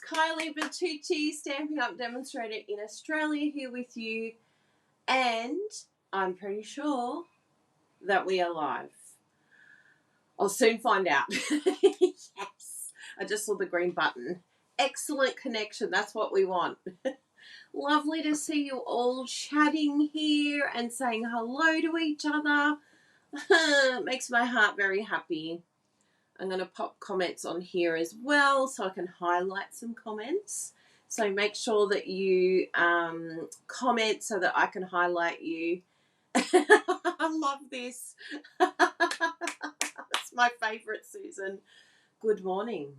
Kylie Bertucci, Stampin' Up! Demonstrator in Australia, here with you, and I'm pretty sure that we are live. I'll soon find out. Yes, I just saw the green button. Excellent connection, that's what we want. Lovely to see you all chatting here and saying hello to each other. It makes my heart very happy. I'm going to pop comments on here as well so I can highlight some comments. So make sure that you comment so that I can highlight you. I love this. It's my favourite, Susan. Good morning.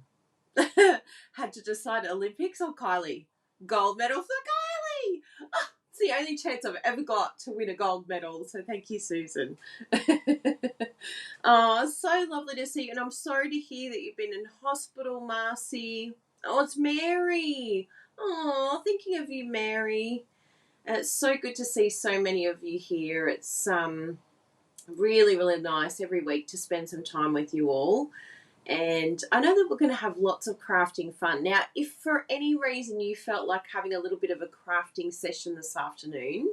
Had to decide Olympics or Kylie? Gold medal for Kylie. Oh, it's the only chance I've ever got to win a gold medal. So thank you, Susan. Oh, so lovely to see you. And I'm sorry to hear that you've been in hospital, Marcy. Oh, it's Mary. Oh, thinking of you, Mary. And it's so good to see so many of you here. It's really, really nice every week to spend some time with you all. And I know that we're going to have lots of crafting fun. Now, if for any reason you felt like having a little bit of a crafting session this afternoon,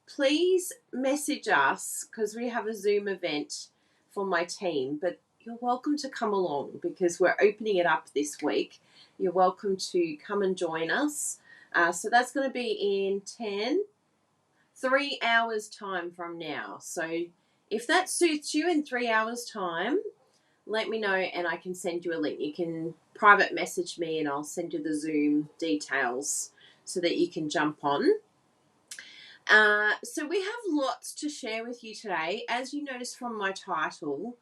please message us because we have a Zoom event for my team, but you're welcome to come along because we're opening it up this week. You're welcome to come and join us. So that's going to be in 3 hours time from now. So if that suits you in 3 hours time, let me know and I can send you a link. You can private message me and I'll send you the Zoom details so that you can jump on. So we have lots to share with you today. As you notice from my title,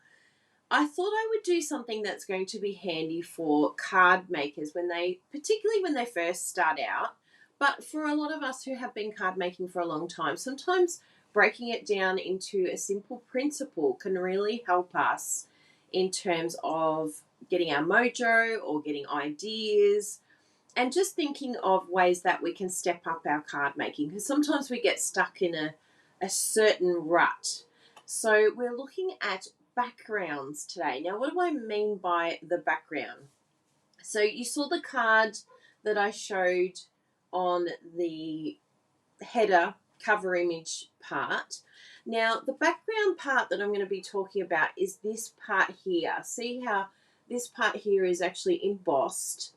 I thought I would do something that's going to be handy for card makers particularly when they first start out. But for a lot of us who have been card making for a long time, sometimes breaking it down into a simple principle can really help us in terms of getting our mojo or getting ideas. And just thinking of ways that we can step up our card making, because sometimes we get stuck in a certain rut. So we're looking at backgrounds today. Now, what do I mean by the background? So you saw the card that I showed on the header cover image part. Now, the background part that I'm going to be talking about is this part here. See how this part here is actually embossed?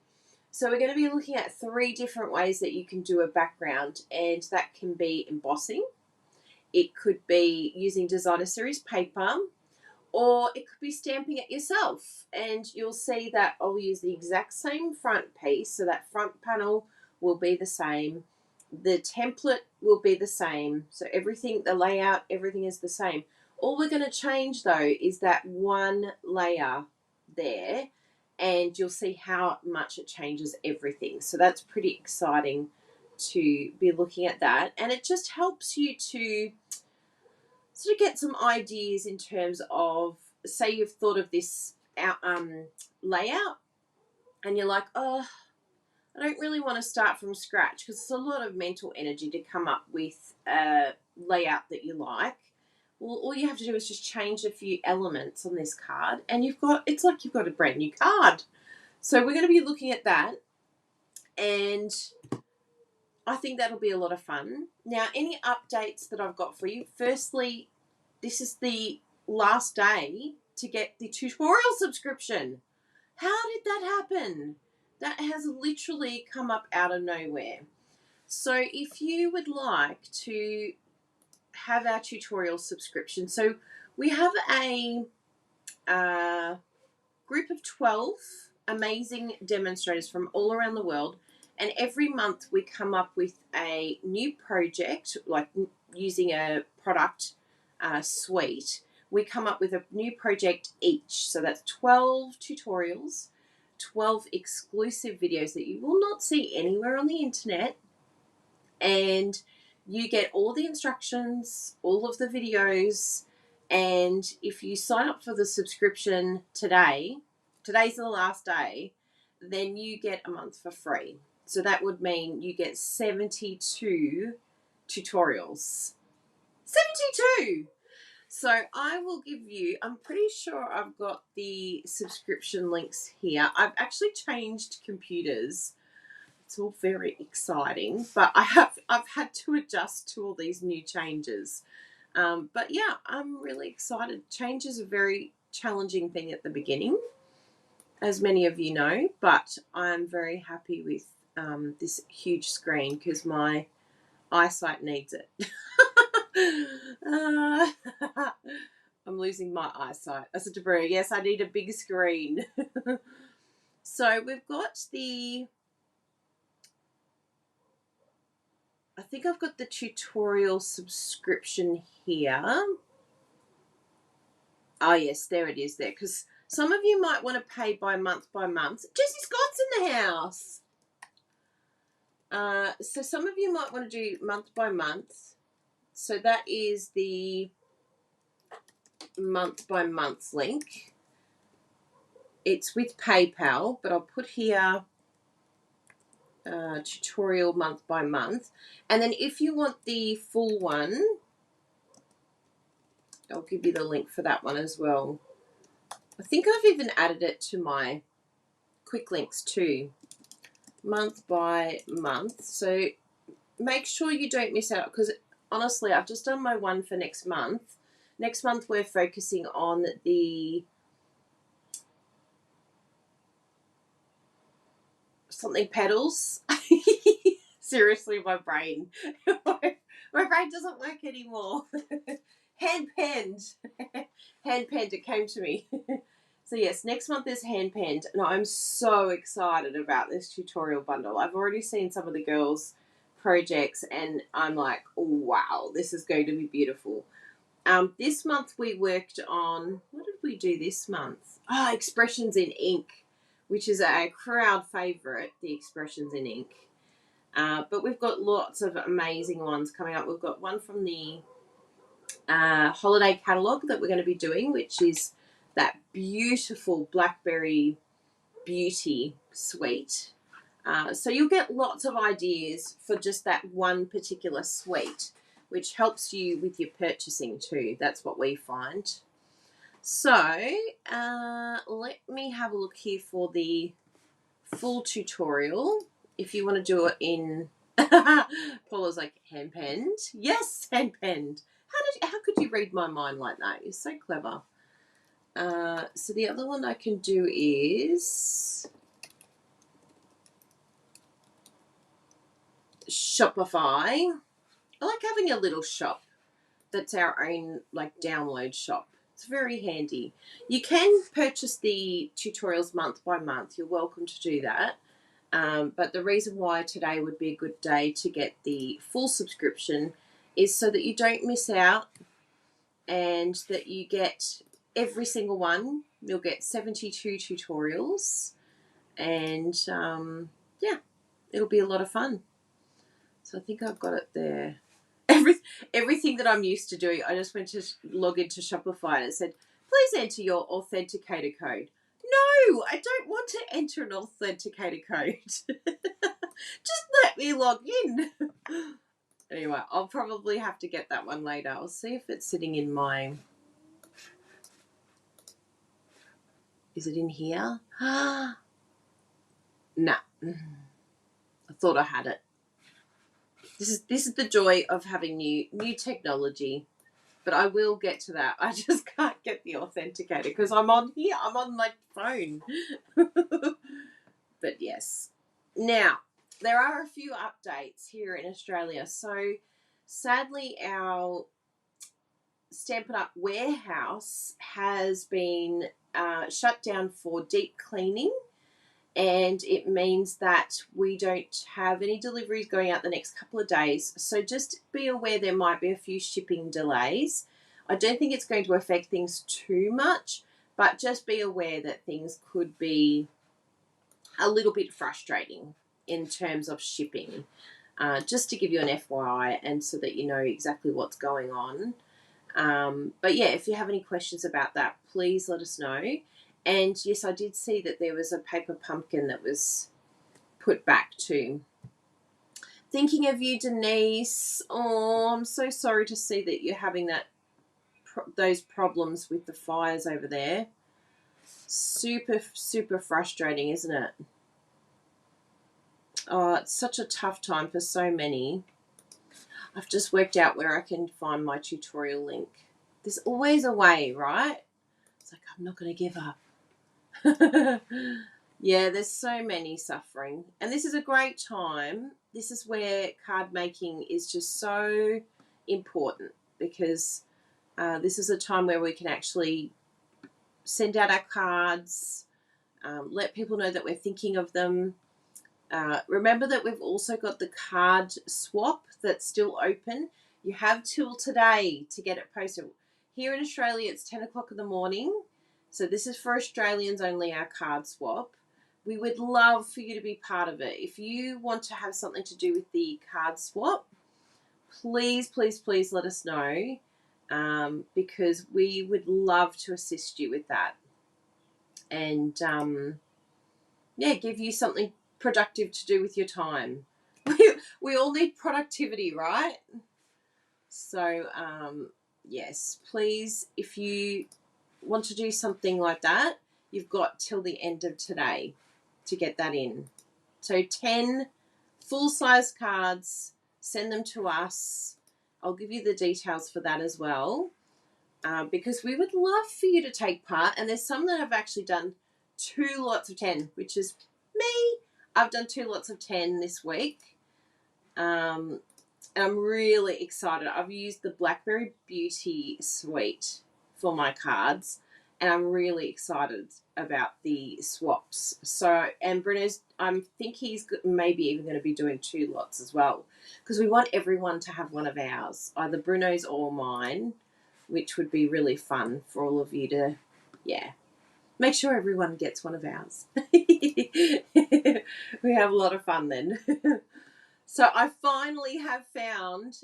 So we're going to be looking at 3 different ways that you can do a background, and that can be embossing, it could be using designer series paper, or it could be stamping it yourself. And you'll see that I'll use the exact same front piece, so that front panel will be the same, the template will be the same, so everything, the layout, everything is the same. All we're going to change though is that one layer there, and you'll see how much it changes everything. So that's pretty exciting to be looking at that. And it just helps you to sort of get some ideas in terms of, say you've thought of this layout and you're like, oh, I don't really want to start from scratch because it's a lot of mental energy to come up with a layout that you like. Well, all you have to do is just change a few elements on this card and it's like you've got a brand new card. So we're going to be looking at that, and I think that'll be a lot of fun. Now, any updates that I've got for you? Firstly, this is the last day to get the tutorial subscription. How did that happen? That has literally come up out of nowhere. So if you would like to have our tutorial subscription, so we have a group of 12 amazing demonstrators from all around the world, and every month we come up with a new project, like using a product suite. We come up with a new project each, so that's 12 tutorials, 12 exclusive videos that you will not see anywhere on the internet, and you get all the instructions, all of the videos. And if you sign up for the subscription today's the last day, then you get a month for free. So that would mean you get 72 tutorials. 72! So I will give you, I'm pretty sure I've got the subscription links here. I've actually changed computers. It's all very exciting, but I've had to adjust to all these new changes. But yeah, I'm really excited. Change is a very challenging thing at the beginning, as many of you know, but I'm very happy with this huge screen because my eyesight needs it. I'm losing my eyesight. I said to Brie, yes, I need a big screen. So we've got I think I've got the tutorial subscription here. Oh, yes, there it is there. Because some of you might want to pay by month. Jessie Scott's in the house. So some of you might want to do month by month. So that is the month by month link. It's with PayPal, but I'll put here tutorial month by month. And then if you want the full one, I'll give you the link for that one as well. I think I've even added it to my quick links too, month by month. So make sure you don't miss out, because honestly, I've just done my one for next month. Next month, we're focusing on the something petals. Seriously, my brain. My brain doesn't work anymore. Hand penned. Hand penned, it came to me. So yes, next month is hand penned, and I'm so excited about this tutorial bundle. I've already seen some of the girls' projects, and I'm like, oh, wow, this is going to be beautiful. This month we worked on, what did we do this month? Expressions in ink, which is a crowd favourite, the expressions in ink. But we've got lots of amazing ones coming up. We've got one from the holiday catalogue that we're going to be doing, which is that beautiful Blackberry Beauty suite. So you'll get lots of ideas for just that one particular suite, which helps you with your purchasing too. That's what we find. So let me have a look here for the full tutorial. If you want to do it in Paula's like, hand penned. Yes, hand penned. How could you read my mind like that? You're so clever. So the other one I can do is Shopify. I like having a little shop that's our own like download shop. It's very handy. You can purchase the tutorials month by month. You're welcome to do that. But the reason why today would be a good day to get the full subscription is so that you don't miss out and that you get every single one. You'll get 72 tutorials, and yeah, it'll be a lot of fun. So I think I've got it there. Everything that I'm used to doing, I just went to log into Shopify and it said, please enter your authenticator code. No, I don't want to enter an authenticator code. Just let me log in. Anyway, I'll probably have to get that one later. I'll see if it's sitting in my... Is it in here? Nah. I thought I had it. This is the joy of having new technology. But I will get to that. I just can't get the authenticator because I'm on here. I'm on my phone. But yes. Now, there are a few updates here in Australia. So, sadly, our Stampin' Up! Warehouse has been shut down for deep cleaning. And it means that we don't have any deliveries going out the next couple of days. So just be aware there might be a few shipping delays. I don't think it's going to affect things too much, but just be aware that things could be a little bit frustrating in terms of shipping. Just to give you an FYI and so that you know exactly what's going on. But yeah, if you have any questions about that, please let us know. And yes, I did see that there was a paper pumpkin that was put back too. Thinking of you, Denise. Oh, I'm so sorry to see that you're having that those problems with the fires over there. Super, super frustrating, isn't it? Oh, it's such a tough time for so many. I've just worked out where I can find my tutorial link. There's always a way, right? It's like, I'm not going to give up. Yeah, there's so many suffering. And this is a great time. This is where card making is just so important, because this is a time where we can actually send out our cards, let people know that we're thinking of them. Remember that we've also got the card swap that's still open. You have till today to get it posted. Here in Australia, it's 10 o'clock in the morning. So this is for Australians only, our card swap. We would love for you to be part of it. If you want to have something to do with the card swap, please, please, please let us know, because we would love to assist you with that. And, yeah, give you something productive to do with your time. We all need productivity, right? So, yes, please, if you want to do something like that, you've got till the end of today to get that in. So 10 full-size cards, send them to us. I'll give you the details for that as well, because we would love for you to take part. And there's some that have actually done 2 lots of 10, which is me. I've done 2 lots of 10 this week. And I'm really excited. I've used the Blackberry Beauty suite for my cards, and I'm really excited about the swaps. So, and Bruno's, I think he's maybe even going to be doing 2 lots as well, because we want everyone to have one of ours, either Bruno's or mine, which would be really fun for all of you to, yeah, make sure everyone gets one of ours. We have a lot of fun then. So I finally have found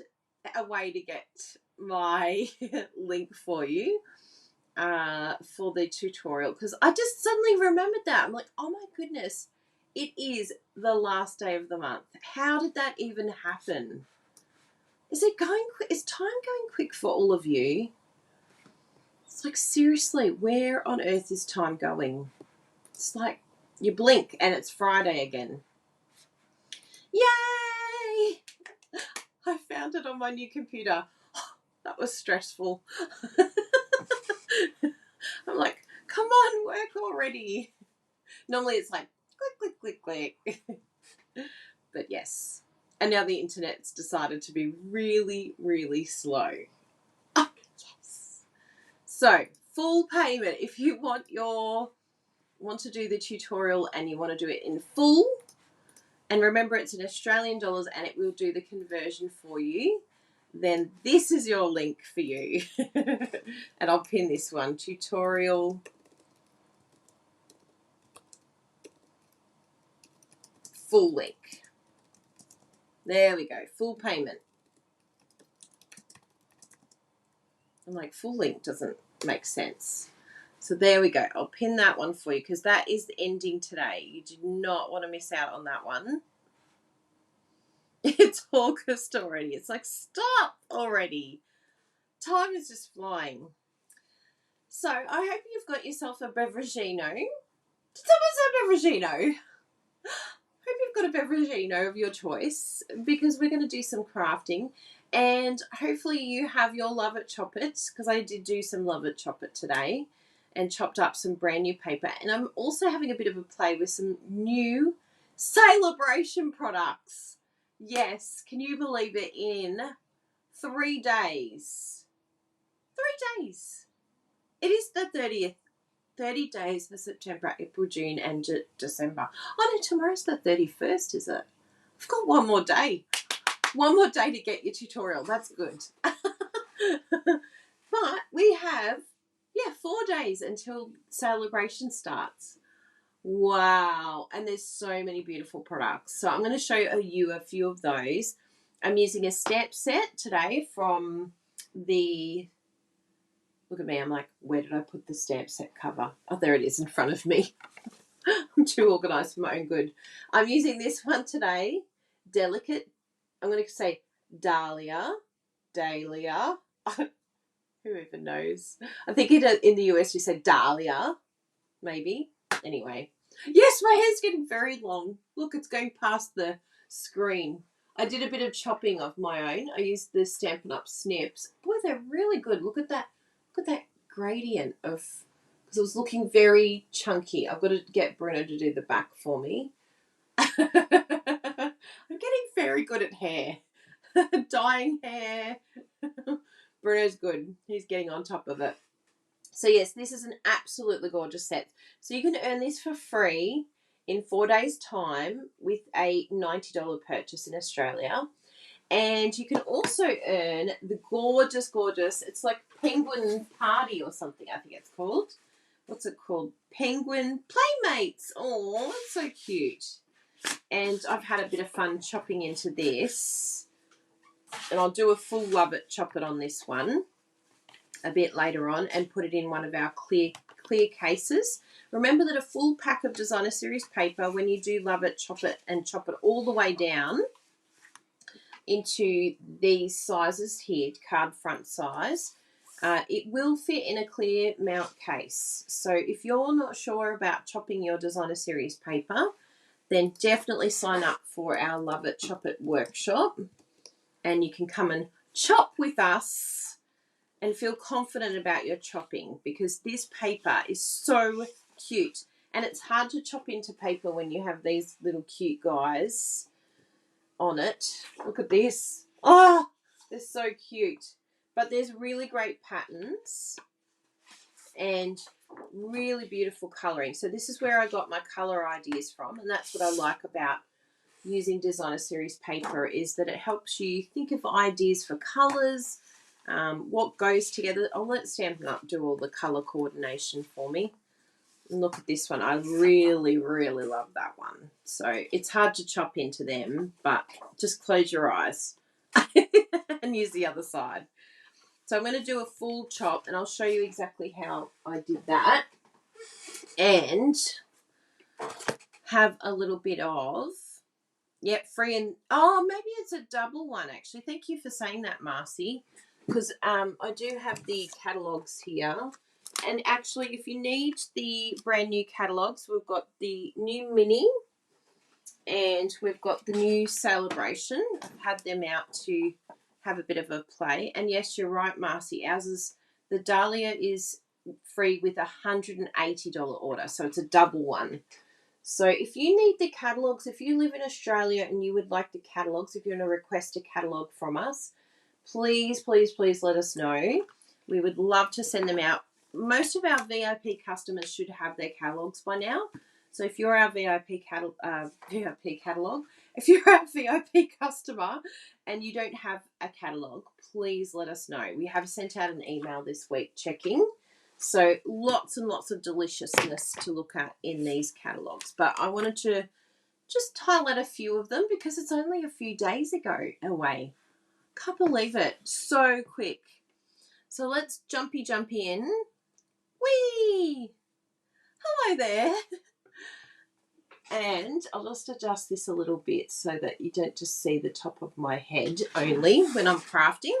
a way to get my link for you for the tutorial, because I just suddenly remembered that. I'm like, oh my goodness, it is the last day of the month. How did that even happen? Is it going quick? Is time going quick for all of you? It's like, seriously, where on earth is time going? It's like you blink and it's Friday again. Yay! I found it on my new computer. Oh, that was stressful. I'm like, come on, work already. Normally it's like, click, click, click, click. But yes. And now the internet's decided to be really, really slow. Oh, yes. So, full payment. If you want to do the tutorial and you want to do it in full, and remember it's in Australian dollars and it will do the conversion for you, then this is your link for you. And I'll pin this one, tutorial full link. There we go, full payment. I'm like, full link doesn't make sense. So there we go. I'll pin that one for you, because that is ending today. You do not want to miss out on that one. It's August already. It's like, stop already. Time is just flying. So I hope you've got yourself a beveragino. Did someone say beveragino? Hope you've got a beveragino of your choice, because we're going to do some crafting. And hopefully you have your Love It Chop It, because I did do some Love It Chop It today and chopped up some brand new paper. And I'm also having a bit of a play with some new celebration products. Yes, can you believe it? In 3 days. 3 days. It is the 30th. 30 days for September, April, June, and December. Oh no, tomorrow's the 31st, is it? I've got one more day. One more day to get your tutorial. That's good. But we have, 4 days until celebration starts. Wow. And there's so many beautiful products. So I'm going to show you a few of those. I'm using a stamp set today from the... Look at me. I'm like, where did I put the stamp set cover? Oh, there it is in front of me. I'm too organised for my own good. I'm using this one today. Delicate. I'm going to say Dahlia. Who Who even knows? I think in the US you say dahlia, maybe. Anyway. Yes, my hair's getting very long. Look, it's going past the screen. I did a bit of chopping of my own. I used the Stampin' Up! Snips. Boy, they're really good. Look at that. Look at that gradient of... Because it was looking very chunky. I've got to get Bruno to do the back for me. I'm getting very good at hair. Dyeing hair. Bruno's good. He's getting on top of it. So yes, this is an absolutely gorgeous set. So you can earn this for free in 4 days' time with a $90 purchase in Australia. And you can also earn the gorgeous, it's like Penguin Party or something, I think it's called. What's it called? Penguin Playmates. Oh, it's so cute. And I've had a bit of fun chopping into this. And I'll do a full Love It Chop It on this one a bit later on and put it in one of our clear cases. Remember that a full pack of Designer Series paper, when you do Love It, Chop It, and chop it all the way down into these sizes here, card front size, it will fit in a clear mount case. So if you're not sure about chopping your Designer Series paper, then definitely sign up for our Love It, Chop It workshop, and you can come and chop with us and feel confident about your chopping, because this paper is so cute. And it's hard to chop into paper when you have these little cute guys on it. Look at this. Oh, they're so cute. But there's really great patterns and really beautiful colouring. So this is where I got my colour ideas from, and that's what I like about using Designer Series paper, is that it helps you think of ideas for colours, what goes together. I'll let Stampin' Up! Do all the colour coordination for me. And look at this one. I really, really love that one. So it's hard to chop into them, but just close your eyes and use the other side. So I'm going to do a full chop, and I'll show you exactly how I did that. And have a little bit of... Yep, free and... Oh, maybe it's a double one, actually. Thank you for saying that, Marcy. Because I do have the catalogues here. And actually, if you need the brand new catalogues, we've got the new mini and we've got the new celebration. I've had them out to have a bit of a play. And yes, you're right, Marcy. Ours is... The Dahlia is free with a $180 order. So it's a double one. So if you need the catalogues, if you live in Australia and you would like the catalogues, if you want to request a catalogue from us, please, please, please let us know. We would love to send them out. Most of our VIP customers should have their catalogues by now. So if you're our VIP catalogue, if you're our VIP customer and you don't have a catalogue, please let us know. We have sent out an email this week checking. So lots and lots of deliciousness to look at in these catalogues. But I wanted to just highlight a few of them because it's only a few days away. Can't believe it. So quick. So let's jumpy in. Whee! Hello there. And I'll just adjust this a little bit so that you don't just see the top of my head only when I'm crafting,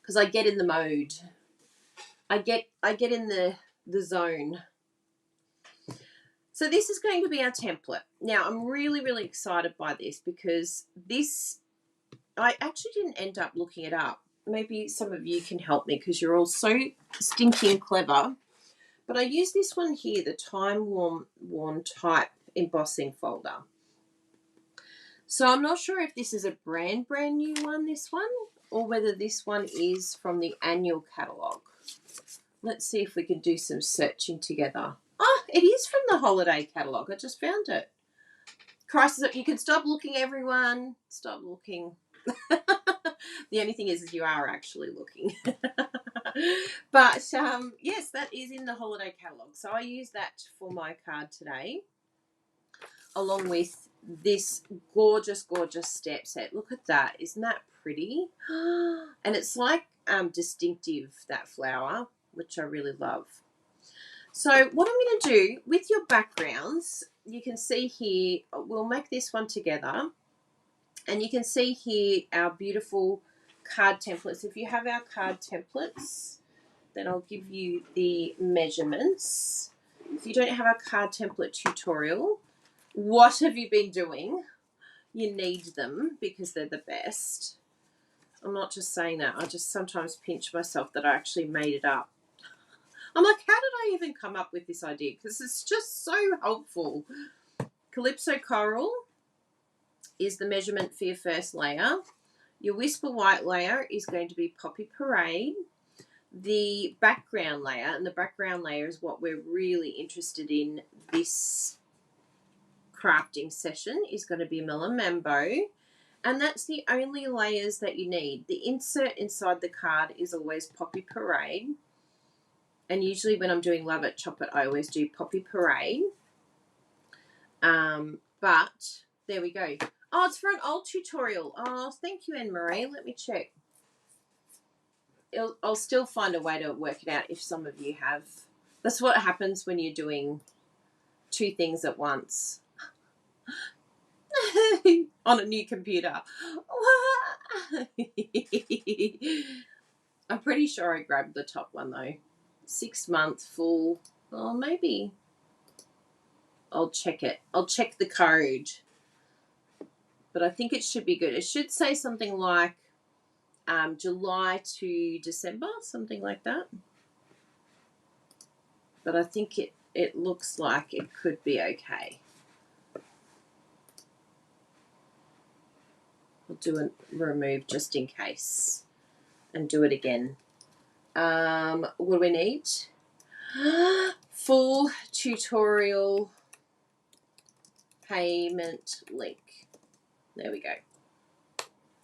because I get in the mode. I get in the zone. So this is going to be our template. Now, I'm really, really excited by this because this, I actually didn't end up looking it up. Maybe some of you can help me because you're all so stinking clever. But I use this one here, the Time Worn Type embossing folder. So I'm not sure if this is a brand new one, this one, or whether this one is from the annual catalogue. Let's see if we can do some searching together. Oh, it is from the holiday catalogue. I just found it. Crisis, you can stop looking, everyone. Stop looking. The only thing is you are actually looking. But, yes, that is in the holiday catalogue. So I use that for my card today, along with this gorgeous, gorgeous step set. Look at that. Isn't that pretty? And it's like distinctive, that flower, which I really love. So what I'm going to do with your backgrounds, you can see here, we'll make this one together. And you can see here our beautiful card templates. If you have our card templates, then I'll give you the measurements. If you don't have a card template tutorial, what have you been doing? You need them because they're the best. I'm not just saying that. I just sometimes pinch myself that I actually made it up. I'm like, how did I even come up with this idea? Because it's just so helpful. Calypso Coral is the measurement for your first layer. Your Whisper White layer is going to be Poppy Parade. The background layer, and the background layer is what we're really interested in this crafting session, is going to be Melon Mambo. And that's the only layers that you need. The insert inside the card is always Poppy Parade. And usually when I'm doing Love It, Chop It, I always do Poppy Parade. But there we go. Oh, it's for an old tutorial. Oh, thank you, Anne-Marie. Let me check. I'll still find a way to work it out if some of you have. That's what happens when you're doing two things at once. On a new computer. I'm pretty sure I grabbed the top one though. 6 month full. Oh, maybe. I'll check it. I'll check the code. But I think it should be good. It should say something like July to December, something like that. But I think it looks like it could be okay. I'll do a remove just in case and do it again. What do we need? Full tutorial payment link. There we go.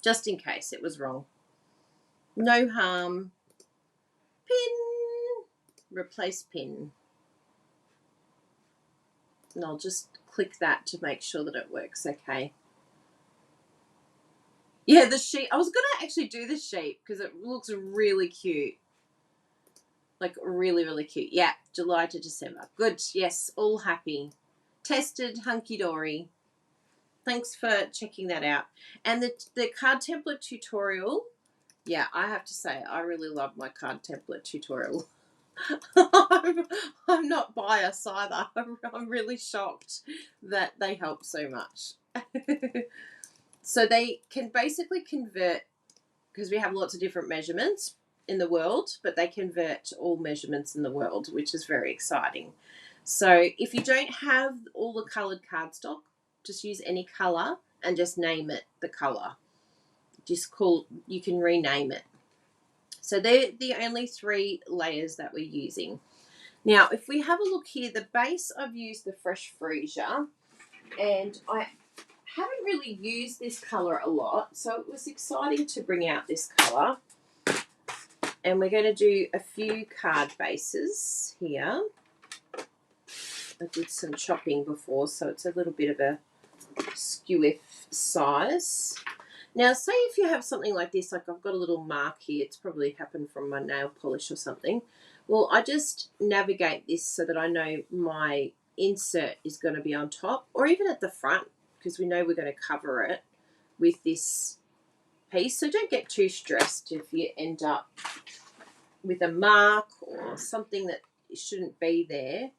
Just in case it was wrong. No harm. Pin. Replace pin. And I'll just click that to make sure that it works okay. Yeah, the sheep. I was going to actually do the sheep because it looks really cute. Like really, really cute. Yeah, July to December. Good. Yes, all happy. Tested, hunky-dory. Thanks for checking that out. And the card template tutorial, yeah, I have to say, I really love my card template tutorial. I'm not biased either. I'm really shocked that they help so much. So they can basically convert, because we have lots of different measurements in the world, but they convert all measurements in the world, which is very exciting. So if you don't have all the coloured cardstock, just use any colour and just name it the colour. You can rename it. So they're the only 3 layers that we're using. Now, if we have a look here, the base, I've used the Fresh Freesia, and I haven't really used this colour a lot, so it was exciting to bring out this colour. And we're going to do a few card bases here. I did some chopping before, so it's a little bit of a skew size. Now, say if you have something like this, like I've got a little mark here, it's probably happened from my nail polish or something. Well, I just navigate this so that I know my insert is going to be on top or even at the front, because we know we're going to cover it with this piece. So don't get too stressed if you end up with a mark or something that shouldn't be there,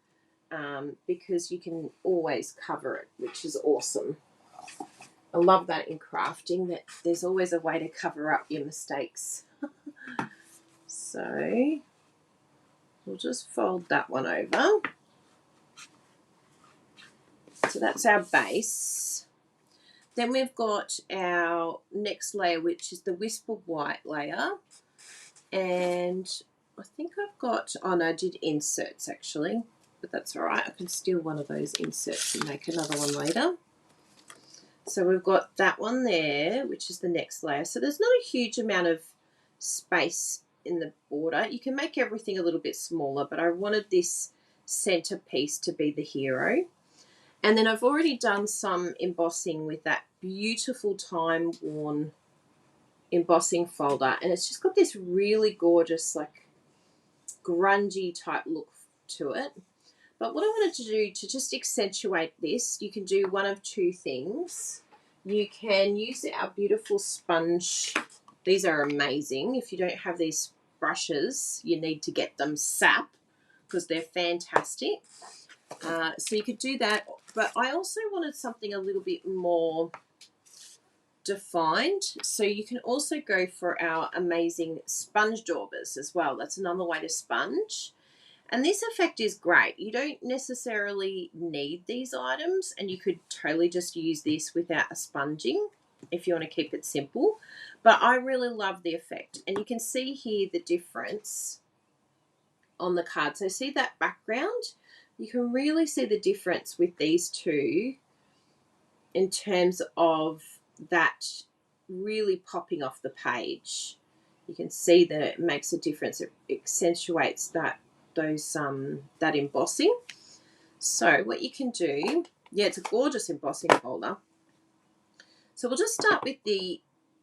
because you can always cover it, which is awesome. I love that in crafting, that there's always a way to cover up your mistakes. So we'll just fold that one over. So that's our base. Then we've got our next layer, which is the Whisper White layer. And I think I've got, oh no, I did inserts actually, but that's all right. I can steal one of those inserts and make another one later. So we've got that one there, which is the next layer. So there's not a huge amount of space in the border. You can make everything a little bit smaller, but I wanted this center piece to be the hero. And then I've already done some embossing with that beautiful time-worn embossing folder. And it's just got this really gorgeous, like, grungy type look to it. But what I wanted to do to just accentuate this, you can do one of 2 things. You can use our beautiful sponge. These are amazing. If you don't have these brushes, you need to get them sap because they're fantastic. So you could do that, but I also wanted something a little bit more defined, so you can also go for our amazing sponge daubers as well. That's another way to sponge, and this effect is great. You don't necessarily need these items, and you could totally just use this without a sponging if you want to keep it simple, but I really love the effect. And you can see here the difference on the card. So see that background? You can really see the difference with these two in terms of that really popping off the page. You can see that it makes a difference. It accentuates that embossing. So what you can do, yeah, it's a gorgeous embossing folder. So we'll just start with the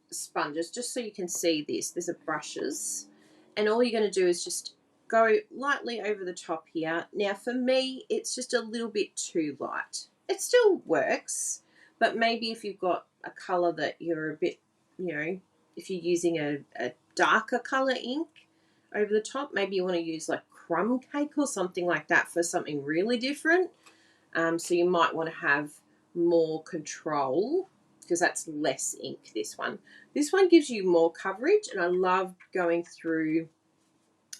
sponges, just so you can see this. There's a brushes, and all you're going to do is just go lightly over the top here. Now for me, it's just a little bit too light. It still works, but maybe if you've got a colour that you're a bit, you know, if you're using a darker colour ink over the top, maybe you want to use like crumb cake or something like that for something really different. So you might want to have more control, because that's less ink, this one. This one gives you more coverage, and I love going through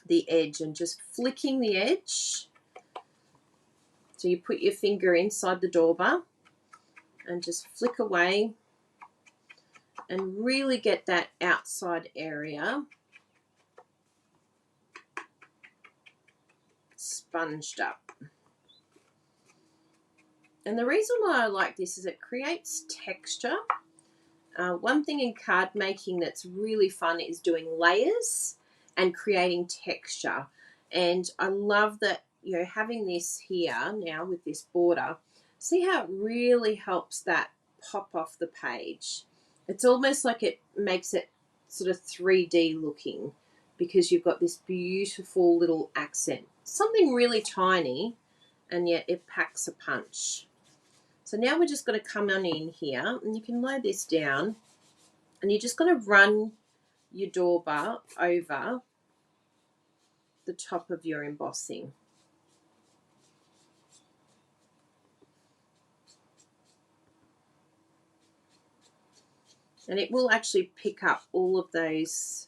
the edge and just flicking the edge. So you put your finger inside the dauber and just flick away and really get that outside area sponged up. And the reason why I like this is it creates texture. One thing in card making that's really fun is doing layers and creating texture. And I love that, you know, having this here now with this border, see how it really helps that pop off the page. It's almost like it makes it sort of 3D looking, because you've got this beautiful little accent. Something really tiny, and yet it packs a punch. So now we're just going to come on in here, and you can lay this down, and you're just going to run your dauber over the top of your embossing. And it will actually pick up all of those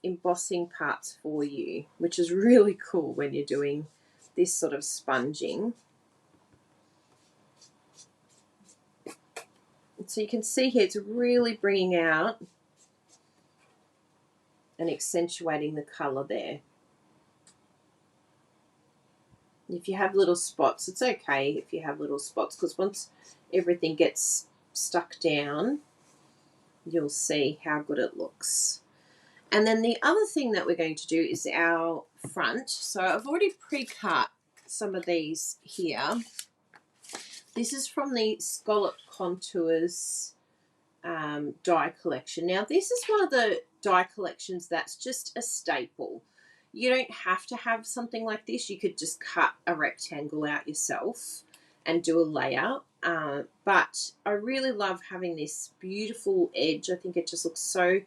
embossing parts for you, which is really cool when you're doing this sort of sponging. So you can see here it's really bringing out and accentuating the colour there. If you have little spots, it's okay if you have little spots, because once everything gets stuck down, you'll see how good it looks. And then the other thing that we're going to do is our front. So I've already pre-cut some of these here. This is from the Scallop Contours die collection. Now this is one of the die collections that's just a staple. You don't have to have something like this. You could just cut a rectangle out yourself and do a layer. But I really love having this beautiful edge. I think it just looks so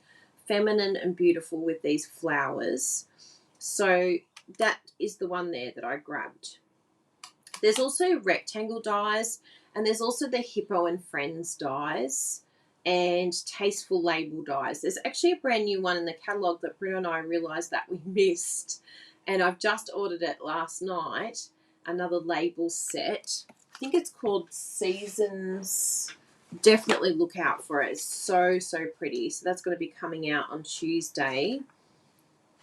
feminine and beautiful with these flowers. So that is the one there that I grabbed. There's also rectangle dies, and there's also the Hippo and Friends dies and Tasteful Label dies. There's actually a brand new one in the catalogue that Bri and I realised that we missed, and I've just ordered it last night, another label set. I think it's called Seasons. Definitely look out for it. It's so, so pretty. So that's going to be coming out on Tuesday,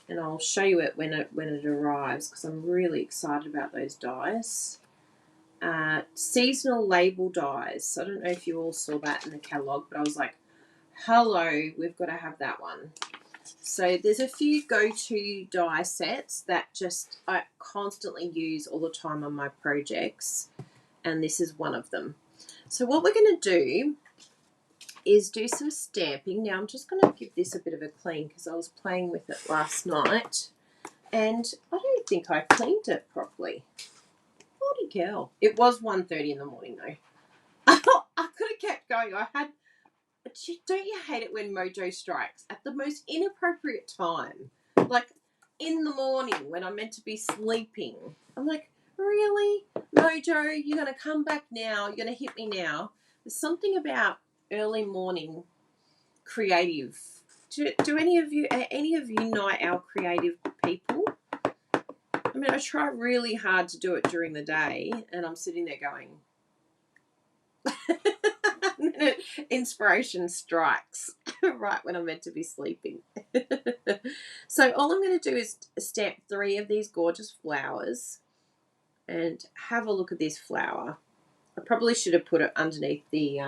and I'll show you it when it arrives, because I'm really excited about those dies. Seasonal label dies. I don't know if you all saw that in the catalogue, but I was like, hello, we've got to have that one. So there's a few go-to die sets that just I constantly use all the time on my projects, and this is one of them. So what we're going to do is do some stamping. Now I'm just going to give this a bit of a clean, because I was playing with it last night and I don't think I cleaned it properly. Bloody cow. It was 1:30 in the morning though. I could have kept going. I had But don't you hate it when Mojo strikes at the most inappropriate time? Like in the morning when I'm meant to be sleeping. I'm like, really? Mojo, you're going to come back now. You're going to hit me now. There's something about early morning creative. Do any of you night owl creative people? I mean, I try really hard to do it during the day, and I'm sitting there going, inspiration strikes right when I'm meant to be sleeping. So all I'm going to do is stamp 3 of these gorgeous flowers, and have a look at this flower. I probably should have put it underneath the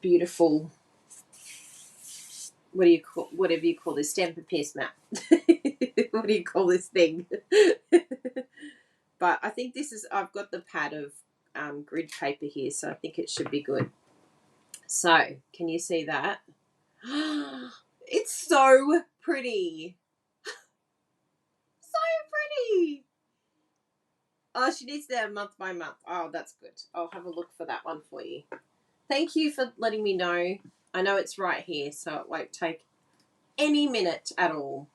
beautiful, whatever you call this, stamp and pierce map. What do you call this thing? But I think I've got the pad of grid paper here, so I think it should be good. So, can you see that? It's so pretty. So pretty. Oh, she needs that month by month. Oh, that's good. I'll have a look for that one for you. Thank you for letting me know. I know it's right here, so it won't take any minute at all.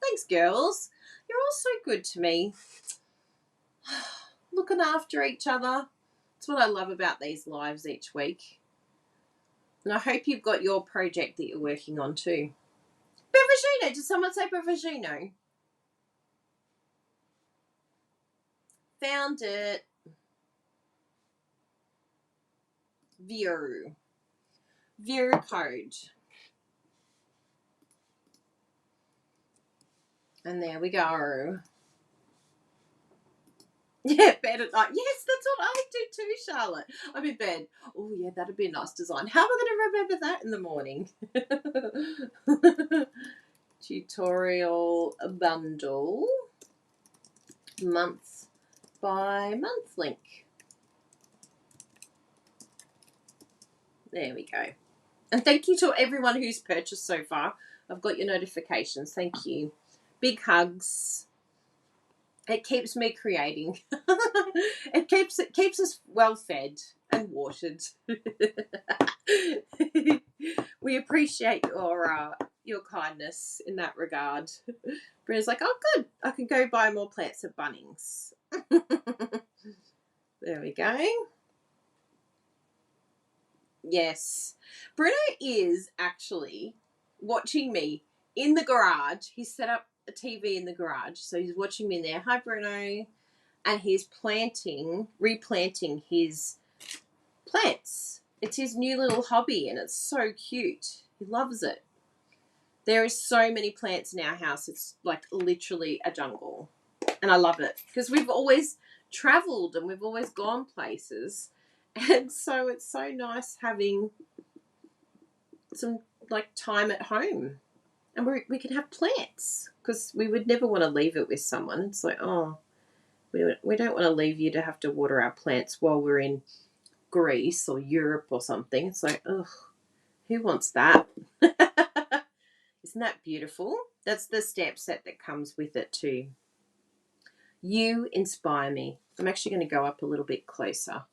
Thanks, girls. You're all so good to me. Looking after each other. That's what I love about these lives each week. And I hope you've got your project that you're working on too. Bravagino. Did someone say Bravagino? Found it. View code. And there we go. Yeah, bed at night. Yes, that's what I do too, Charlotte. I'm in bed. Oh, yeah, that'd be a nice design. How am I going to remember that in the morning? Tutorial bundle. Month by month link. There we go. And thank you to everyone who's purchased so far. I've got your notifications. Thank you. Big hugs. It keeps me creating. It keeps us well fed and watered. We appreciate your kindness in that regard. Brenna's like, oh good, I can go buy more plants at Bunnings. There we go. Yes. Bruno is actually watching me in the garage. He's set up a TV in the garage, so he's watching me in there. Hi, Bruno. And he's replanting his plants. It's his new little hobby, and it's so cute. He loves it. There is so many plants in our house. It's like literally a jungle. And I love it because we've always traveled and we've always gone places. And so it's so nice having some like time at home, and we can have plants because we would never want to leave it with someone. It's like, oh, we don't want to leave you to have to water our plants while we're in Greece or Europe or something. It's like, ugh, who wants that? Isn't that beautiful? That's the stamp set that comes with it too. You inspire me. I'm actually going to go up a little bit closer.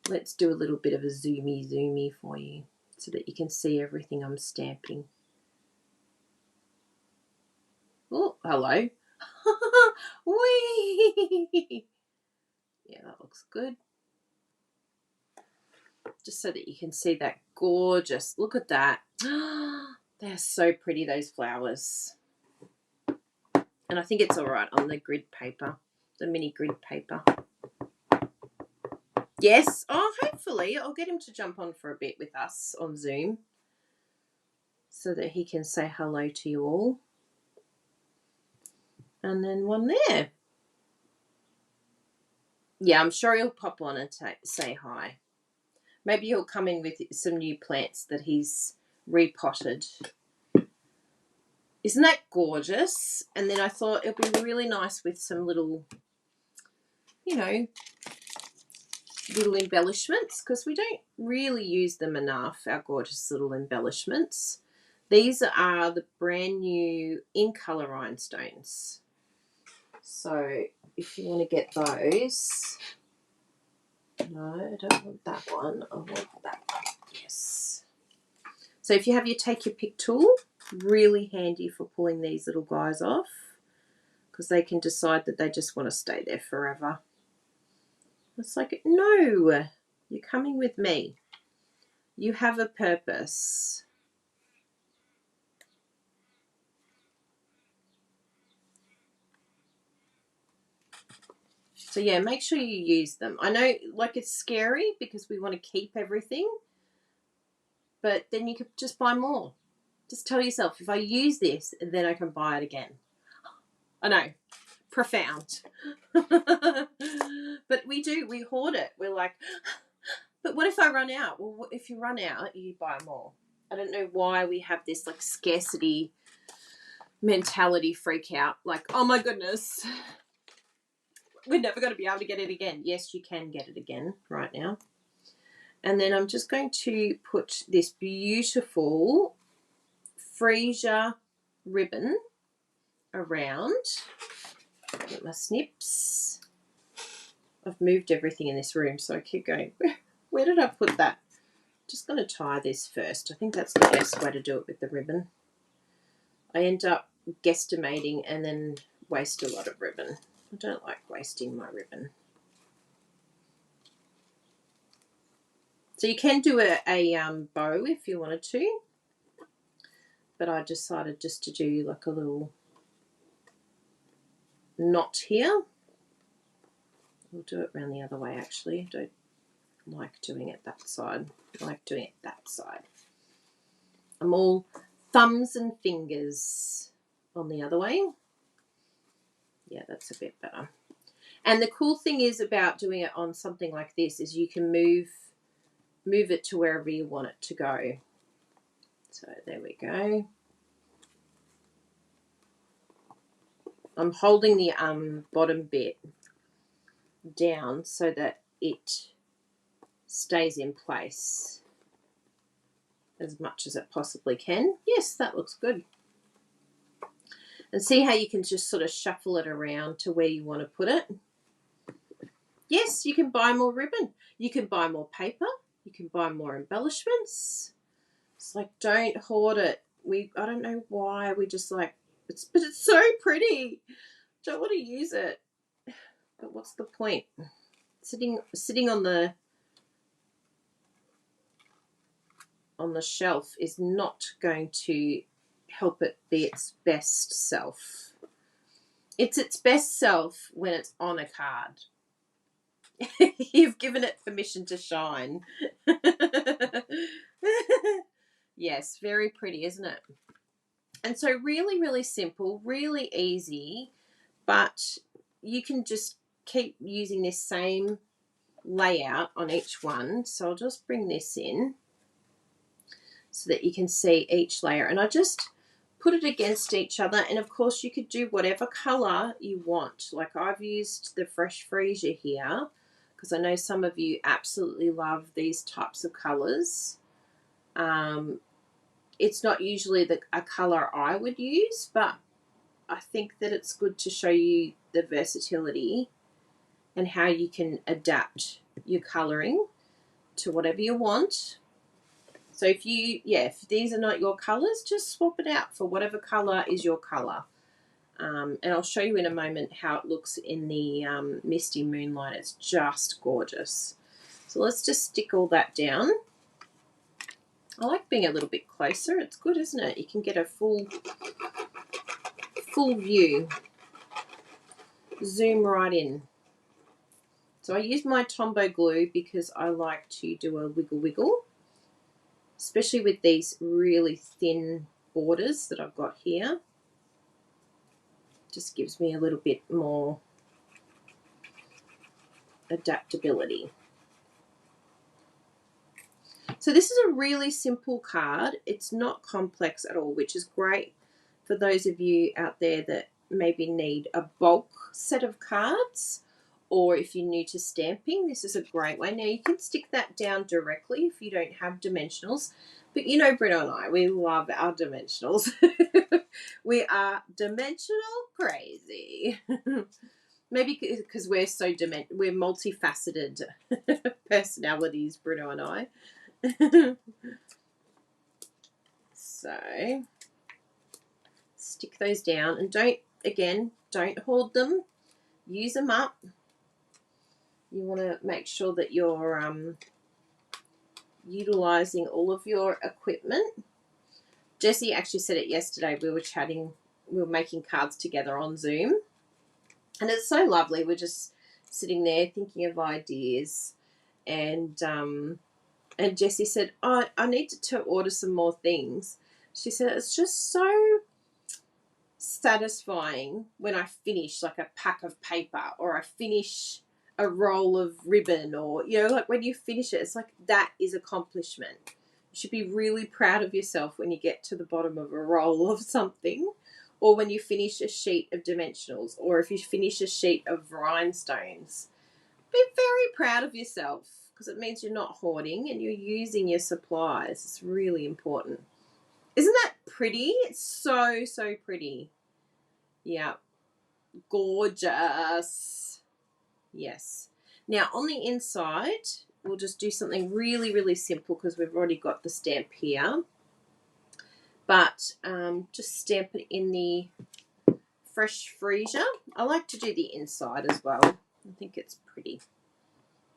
Let's do a little bit of a zoomy for you so that you can see everything I'm stamping. Oh, hello. Whee! Yeah, that looks good. Just so that you can see that gorgeous. Look at that. They're so pretty, those flowers. And I think it's all right on the grid paper, the mini grid paper. Yes. Oh, hopefully I'll get him to jump on for a bit with us on Zoom so that he can say hello to you all. And then one there. Yeah, I'm sure he'll pop on and say hi. Maybe he'll come in with some new plants that he's repotted. Isn't that gorgeous? And then I thought it'd be really nice with some little, little embellishments, because we don't really use them enough, our gorgeous little embellishments. These are the brand new in colour rhinestones. So if you want to get those, No, I don't want that one. I want that one. Yes. So if you have your take your pick tool, really handy for pulling these little guys off, because they can decide that they just want to stay there forever. It's like, no, you're coming with me. You have a purpose. So yeah, make sure you use them. I know, like, it's scary because we want to keep everything, but then you could just buy more. Just tell yourself, if I use this, then I can buy it again. I know, profound. But we hoard it. We're like, but what if I run out? Well, if you run out, you buy more. I don't know why we have this like scarcity mentality freak out. Like, oh my goodness, we're never going to be able to get it again. Yes, you can get it again right now. And then I'm just going to put this beautiful freesia ribbon around. Get my snips. I've moved everything in this room, so I keep going, where did I put that? Just going to tie this first. I think that's the best way to do it with the ribbon. I end up guesstimating and then waste a lot of ribbon. I don't like wasting my ribbon. So you can do a bow if you wanted to, but I decided just to do like a little knot here. We'll do it around the other way actually. I don't like doing it that side. I like doing it that side. I'm all thumbs and fingers on the other way. Yeah, that's a bit better. And the cool thing is about doing it on something like this is you can move it to wherever you want it to go. So there we go. I'm holding the bottom bit down so that it stays in place as much as it possibly can. Yes, that looks good. And see how you can just sort of shuffle it around to where you want to put it. Yes, you can buy more ribbon. You can buy more paper. You can buy more embellishments. It's like, don't hoard it. I don't know why we just like, but it's so pretty. Don't want to use it. But what's the point? Sitting on the shelf is not going to help it be its best self. It's its best self when it's on a card. You've given it permission to shine. Yes, very pretty, isn't it? And so really, really simple, really easy, but you can just keep using this same layout on each one. So I'll just bring this in so that you can see each layer. And I just put it against each other. And of course you could do whatever color you want. Like I've used the Fresh Freesia here because I know some of you absolutely love these types of colors. It's not usually a color I would use, but I think that it's good to show you the versatility and how you can adapt your coloring to whatever you want. So if these are not your colors, just swap it out for whatever color is your color. And I'll show you in a moment how it looks in the misty moonlight. It's just gorgeous. So let's just stick all that down. I like being a little bit closer. It's good, isn't it? You can get a full view. Zoom right in. So I use my Tombow glue because I like to do a wiggle, especially with these really thin borders that I've got here. Just gives me a little bit more adaptability. So this is a really simple card. It's not complex at all, which is great for those of you out there that maybe need a bulk set of cards, or if you're new to stamping, this is a great way. Now you can stick that down directly if you don't have dimensionals, but you know Britta and I, we love our dimensionals. We are dimensional crazy. Maybe because we're so we're multifaceted. personalities, Bruno and I. So stick those down, and don't hoard them. Use them up. You want to make sure that you're utilizing all of your equipment. Jessie actually said it yesterday. We were chatting, we were making cards together on Zoom, and it's so lovely. We're just sitting there thinking of ideas, and Jessie said, "Oh, I need to order some more things." She said it's just so satisfying when I finish like a pack of paper, or I finish a roll of ribbon, or like when you finish it, it's like that is accomplishment. You should be really proud of yourself when you get to the bottom of a roll of something, or when you finish a sheet of dimensionals, or if you finish a sheet of rhinestones. Be very proud of yourself, because it means you're not hoarding and you're using your supplies. It's really important. Isn't that pretty? It's so, so pretty. Yeah. Gorgeous. Yes. Now, on the inside, we'll just do something really, really simple because we've already got the stamp here. But just stamp it in the fresh freezer. I like to do the inside as well. I think it's pretty.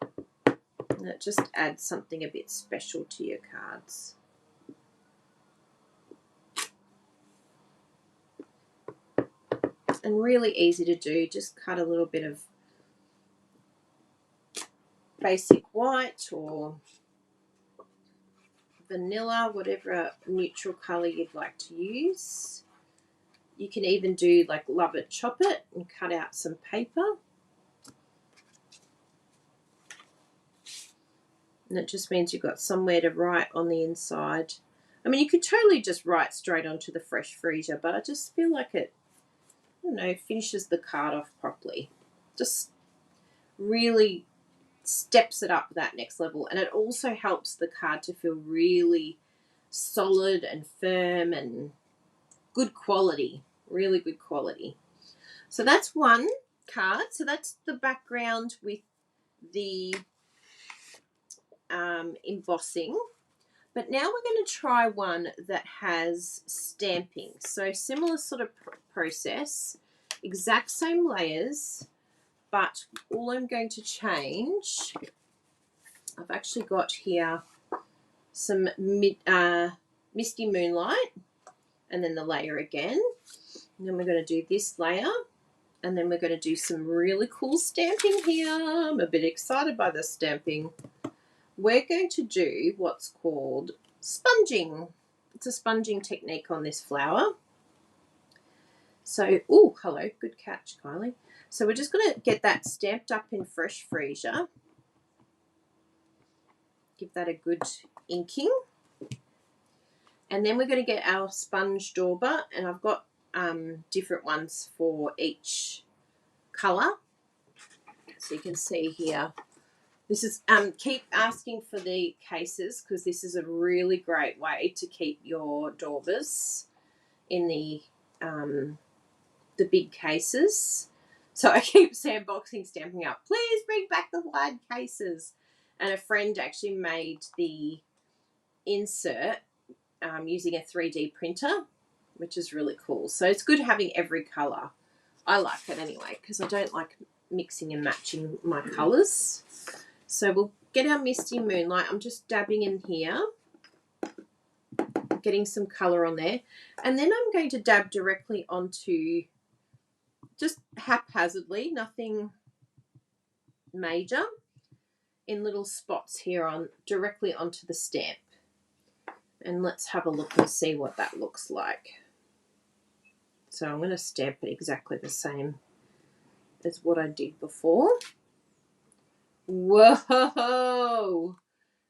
And it just adds something a bit special to your cards. And really easy to do. Just cut a little bit of basic white or vanilla, whatever neutral colour you'd like to use. You can even do like Love It, Chop It, and cut out some paper. And it just means you've got somewhere to write on the inside. I mean, you could totally just write straight onto the fresh freezer, but I just feel like it, I don't know, finishes the card off properly. Just really steps it up that next level. And it also helps the card to feel really solid and firm and good quality, really good quality. So that's one card. So that's the background with the embossing. But now we're going to try one that has stamping. So similar sort of process, exact same layers, but all I'm going to change, I've actually got here some Misty Moonlight, and then the layer again. And then we're going to do this layer, and then we're going to do some really cool stamping here. I'm a bit excited by the stamping. We're going to do what's called sponging. It's a sponging technique on this flower. So, oh, hello, good catch, Kylie. So we're just going to get that stamped up in fresh freezer. Give that a good inking. And then we're going to get our sponge dauber, and I've got different ones for each colour. So you can see here. This is keep asking for the cases, because this is a really great way to keep your daubers in the big cases. So I keep sandboxing, stamping up. Please bring back the wide cases. And a friend actually made the insert using a 3D printer, which is really cool. So it's good having every colour. I like it anyway, because I don't like mixing and matching my colours. So we'll get our Misty Moonlight. I'm just dabbing in here, getting some colour on there. And then I'm going to dab directly onto, just haphazardly, nothing major, in little spots here on directly onto the stamp. And let's have a look and see what that looks like. So I'm going to stamp it exactly the same as what I did before. Whoa!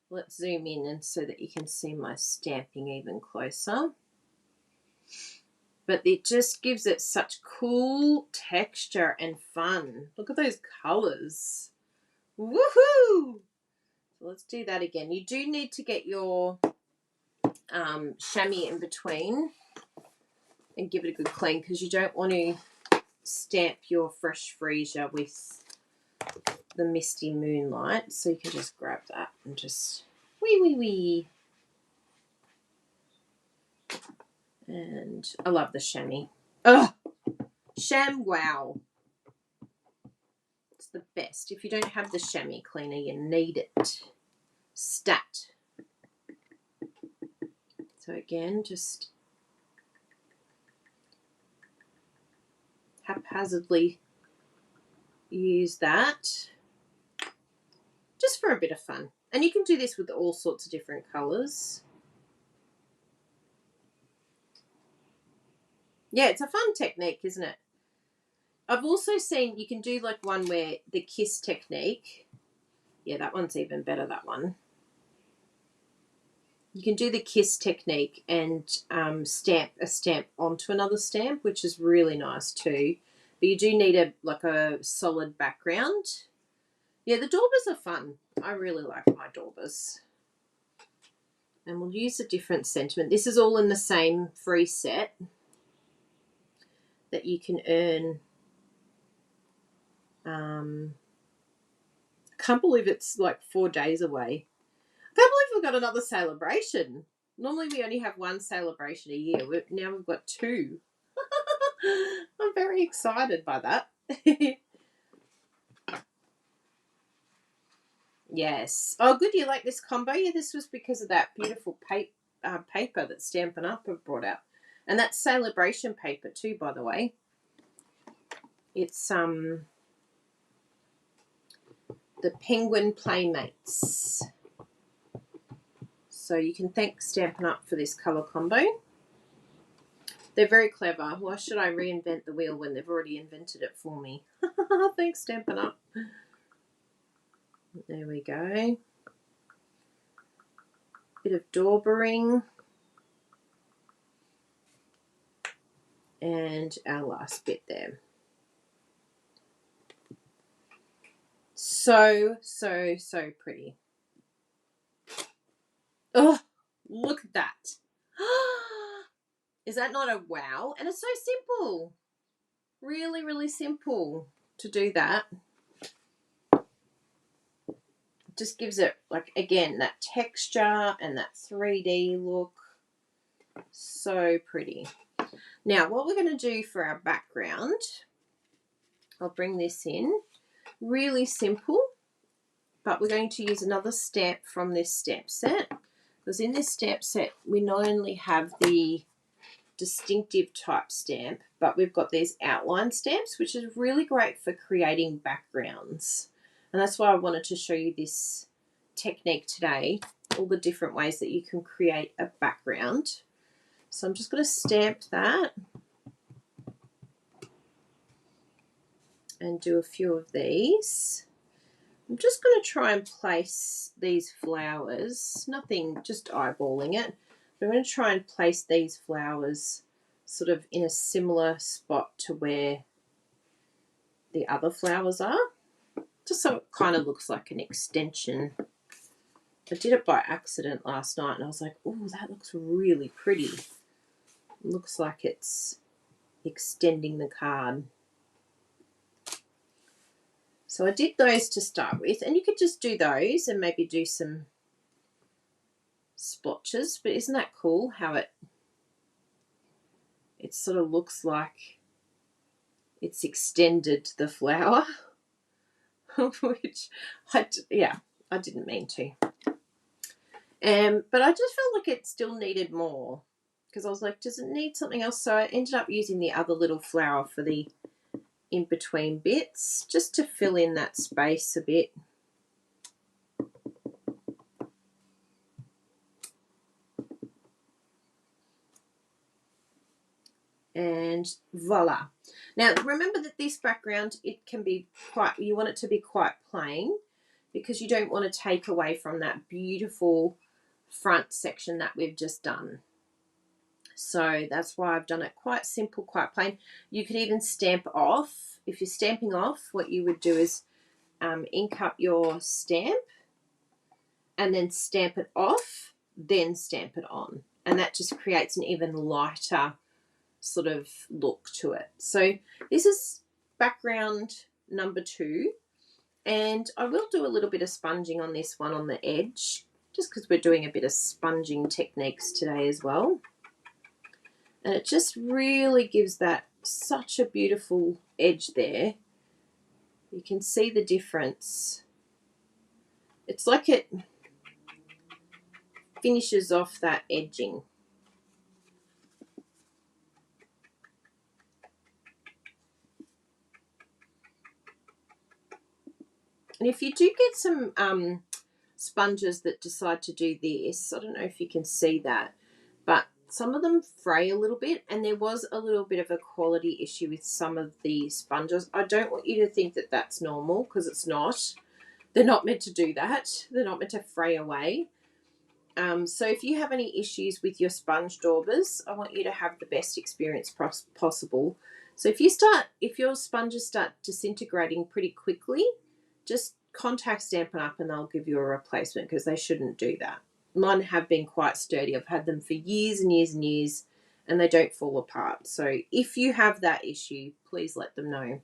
Let's zoom in and so that you can see my stamping even closer. But it just gives it such cool texture and fun. Look at those colours. Woohoo! So let's do that again. You do need to get your chamois in between and give it a good clean, because you don't want to stamp your fresh freezer with the misty moonlight. So you can just grab that and just wee. And I love the chamois. Oh, sham wow. It's the best. If you don't have the chamois cleaner, you need it. Stat. So again, just haphazardly use that just for a bit of fun. And you can do this with all sorts of different colours. Yeah, it's a fun technique, isn't it? I've also seen you can do like one where the kiss technique. Yeah, that one's even better, that one. You can do the kiss technique and stamp a stamp onto another stamp, which is really nice too. But you do need a solid background. Yeah, the Daubers are fun. I really like my Daubers. And we'll use a different sentiment. This is all in the same free set that you can earn. Can't believe it's like 4 days away. I can't believe we've got another celebration. Normally we only have one celebration a year. Now we've got 2. I'm very excited by that. Yes. Oh, good. You like this combo? Yeah, this was because of that beautiful paper that Stampin' Up have brought out. And that's celebration paper too, by the way. It's the Penguin Playmates. So you can thank Stampin' Up for this colour combo. They're very clever. Why should I reinvent the wheel when they've already invented it for me? Thanks, Stampin' Up. There we go. Bit of daubering. And our last bit there. So pretty. Oh, look at that. Is that not a wow? And it's so simple. Really, really simple to do that. Just gives it, like, again, that texture and that 3D look. So pretty. Now, what we're going to do for our background, I'll bring this in. Really simple, but we're going to use another stamp from this stamp set, because in this stamp set, we not only have the distinctive type stamp, but we've got these outline stamps, which is really great for creating backgrounds. And that's why I wanted to show you this technique today, all the different ways that you can create a background. So I'm just going to stamp that and do a few of these. I'm just going to try and place these flowers, nothing, just eyeballing it. But I'm going to try and place these flowers sort of in a similar spot to where the other flowers are, just so it kind of looks like an extension. I did it by accident last night and I was like, oh, that looks really pretty. It looks like it's extending the card. So I did those to start with, and you could just do those and maybe do some splotches, but isn't that cool how it sort of looks like it's extended the flower, which I didn't mean to. But I just felt like it still needed more, because I was like, does it need something else? So I ended up using the other little flower for the in-between bits, just to fill in that space a bit. And voila. Now remember that this background, it can be quite, you want it to be quite plain, because you don't want to take away from that beautiful front section that we've just done. So that's why I've done it quite simple, quite plain. You could even stamp off. If you're stamping off, what you would do is ink up your stamp and then stamp it off, then stamp it on. And that just creates an even lighter sort of look to it. So this is background number 2. And I will do a little bit of sponging on this one on the edge, just because we're doing a bit of sponging techniques today as well. And it just really gives that such a beautiful edge there. You can see the difference. It's like it finishes off that edging. And if you do get some sponges that decide to do this, I don't know if you can see that, but some of them fray a little bit, and there was a little bit of a quality issue with some of the sponges. I don't want you to think that that's normal, because it's not. They're not meant to do that. They're not meant to fray away. So if you have any issues with your sponge daubers, I want you to have the best experience possible. So if your sponges start disintegrating pretty quickly, just contact Stampin' Up and they'll give you a replacement, because they shouldn't do that. Mine have been quite sturdy. I've had them for years and years and years, and they don't fall apart. So if you have that issue, please let them know.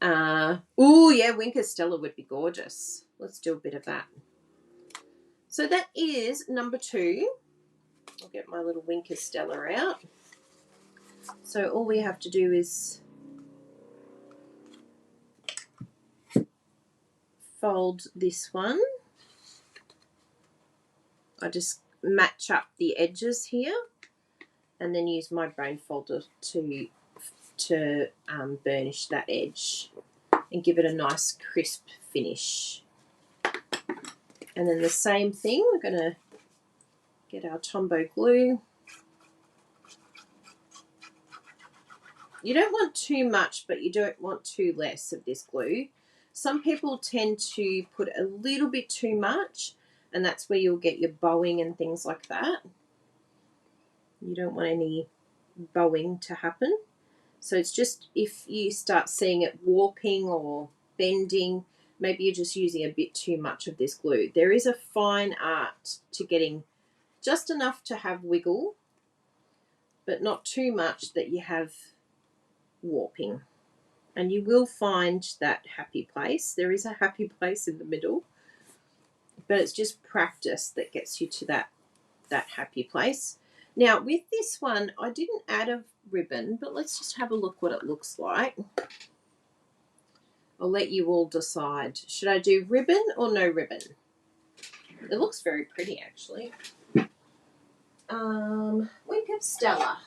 Oh yeah, Winker Stella would be gorgeous. Let's do a bit of that. So that is number 2. I'll get my little Winker Stella out. So all we have to do is fold this one. I just match up the edges here, and then use my bone folder to burnish that edge and give it a nice crisp finish. And then the same thing, we're going to get our Tombow glue. You don't want too much, but you don't want too less of this glue. Some people tend to put a little bit too much, and that's where you'll get your bowing and things like that. You don't want any bowing to happen. So it's just, if you start seeing it warping or bending, maybe you're just using a bit too much of this glue. There is a fine art to getting just enough to have wiggle, but not too much that you have warping. And you will find that happy place. There is a happy place in the middle, but it's just practice that gets you to that happy place. Now with this one, I didn't add a ribbon, but let's just have a look what it looks like. I'll let you all decide. Should I do ribbon or no ribbon? It looks very pretty, actually. Winker Stella,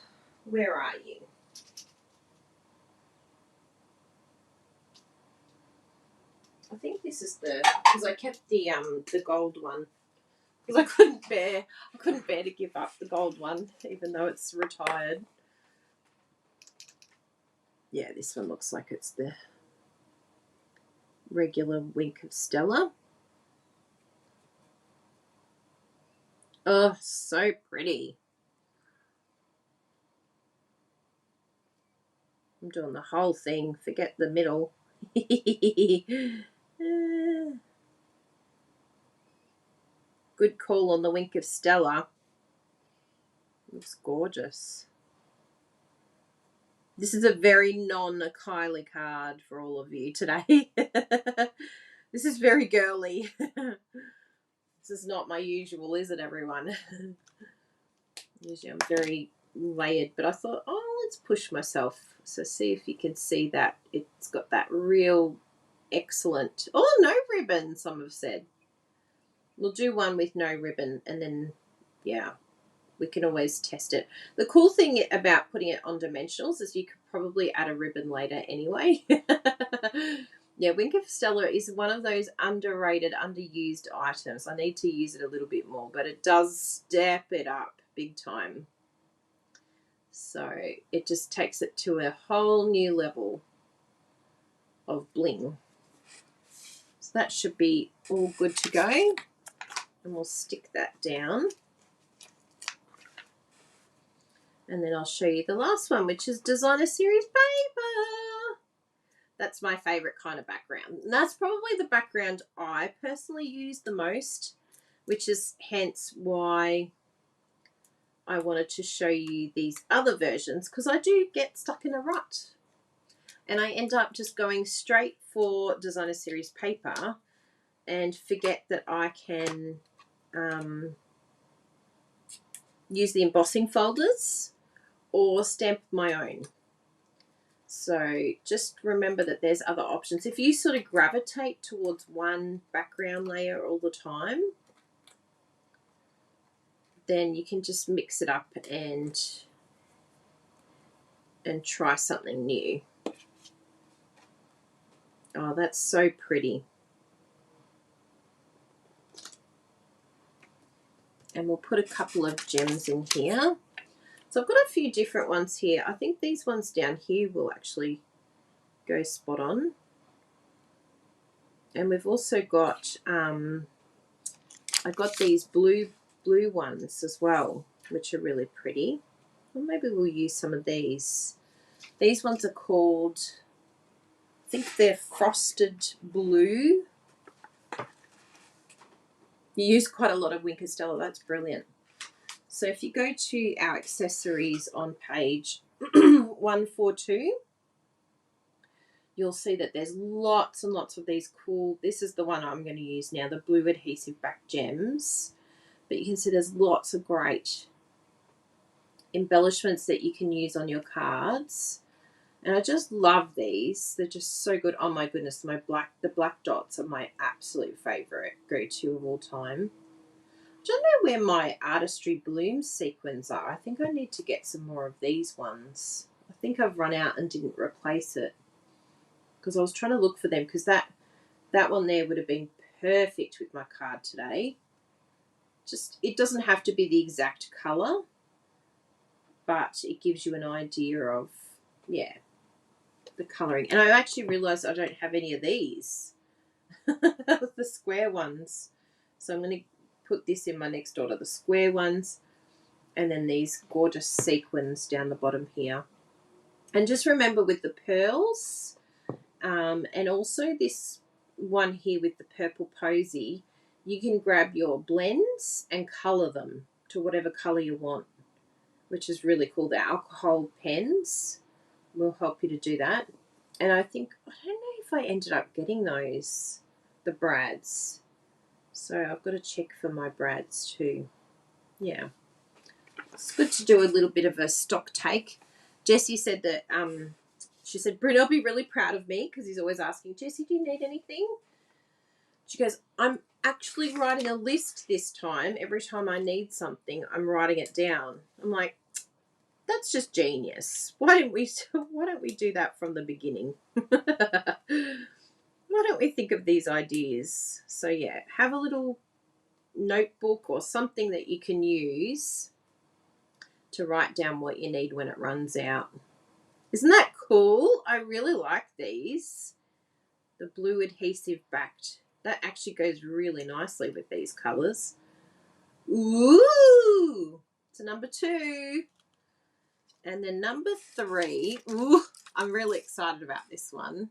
where are you? I think this is because I kept the gold one, because I couldn't bear to give up the gold one, even though it's retired. Yeah, this one looks like it's the regular Winker Stella. Oh, so pretty. I'm doing the whole thing, forget the middle. Good call on the Winker Stella. Looks gorgeous. This is a very non-Kylie card for all of you today. This is very girly. This is not my usual, is it, everyone? Usually I'm very layered, but I thought, oh, let's push myself. So see if you can see that. It's got that real excellent... Oh, no ribbon, some have said. We'll do one with no ribbon, and then, yeah, we can always test it. The cool thing about putting it on dimensionals is you could probably add a ribbon later anyway. Yeah, Winker Stella is one of those underrated, underused items. I need to use it a little bit more, but it does step it up big time. So it just takes it to a whole new level of bling. So that should be all good to go. And we'll stick that down. And then I'll show you the last one, which is Designer Series Paper. That's my favourite kind of background. And that's probably the background I personally use the most, which is hence why I wanted to show you these other versions, because I do get stuck in a rut. And I end up just going straight for designer series paper and forget that I can use the embossing folders or stamp my own. So just remember that there's other options. If you sort of gravitate towards one background layer all the time, then you can just mix it up and try something new. Oh, that's so pretty. And we'll put a couple of gems in here. So I've got a few different ones here. I think these ones down here will actually go spot on. And we've also got, I got these blue ones as well, which are really pretty. Well, maybe we'll use some of these. These ones are called, I think they're frosted blue. You use quite a lot of Wink Stella. That's brilliant. So if you go to our accessories on page 142, you'll see that there's lots and lots of these cool, this is the one I'm going to use now, the blue adhesive back gems. But you can see there's lots of great embellishments that you can use on your cards. And I just love these. They're just so good. Oh my goodness, the black dots are my absolute favourite go-to of all time. I don't know where my Artistry Bloom sequins are. I think I need to get some more of these ones. I think I've run out and didn't replace it, because I was trying to look for them, because that one there would have been perfect with my card today. Just, it doesn't have to be the exact colour, but it gives you an idea of, yeah, the colouring. And I actually realised I don't have any of these, the square ones. So I'm going to put this in my next order, the square ones, and then these gorgeous sequins down the bottom here. And just remember with the pearls, and also this one here with the purple posy, you can grab your blends and colour them to whatever colour you want, which is really cool. The alcohol pens will help you to do that. And I think, I don't know if I ended up getting those, the brads. So I've got to check for my brads too. Yeah. It's good to do a little bit of a stock take. Jessie said that, she said, Bryn, I'll be really proud of me, because he's always asking, Jessie, do you need anything? She goes, I'm actually writing a list this time. Every time I need something, I'm writing it down. I'm like, that's just genius. Why don't we do that from the beginning? Why don't we think of these ideas? So yeah, have a little notebook or something that you can use to write down what you need when it runs out. Isn't that cool? I really like these. The blue adhesive backed. That actually goes really nicely with these colours. Ooh! So number 2. And then number 3. Ooh, I'm really excited about this one.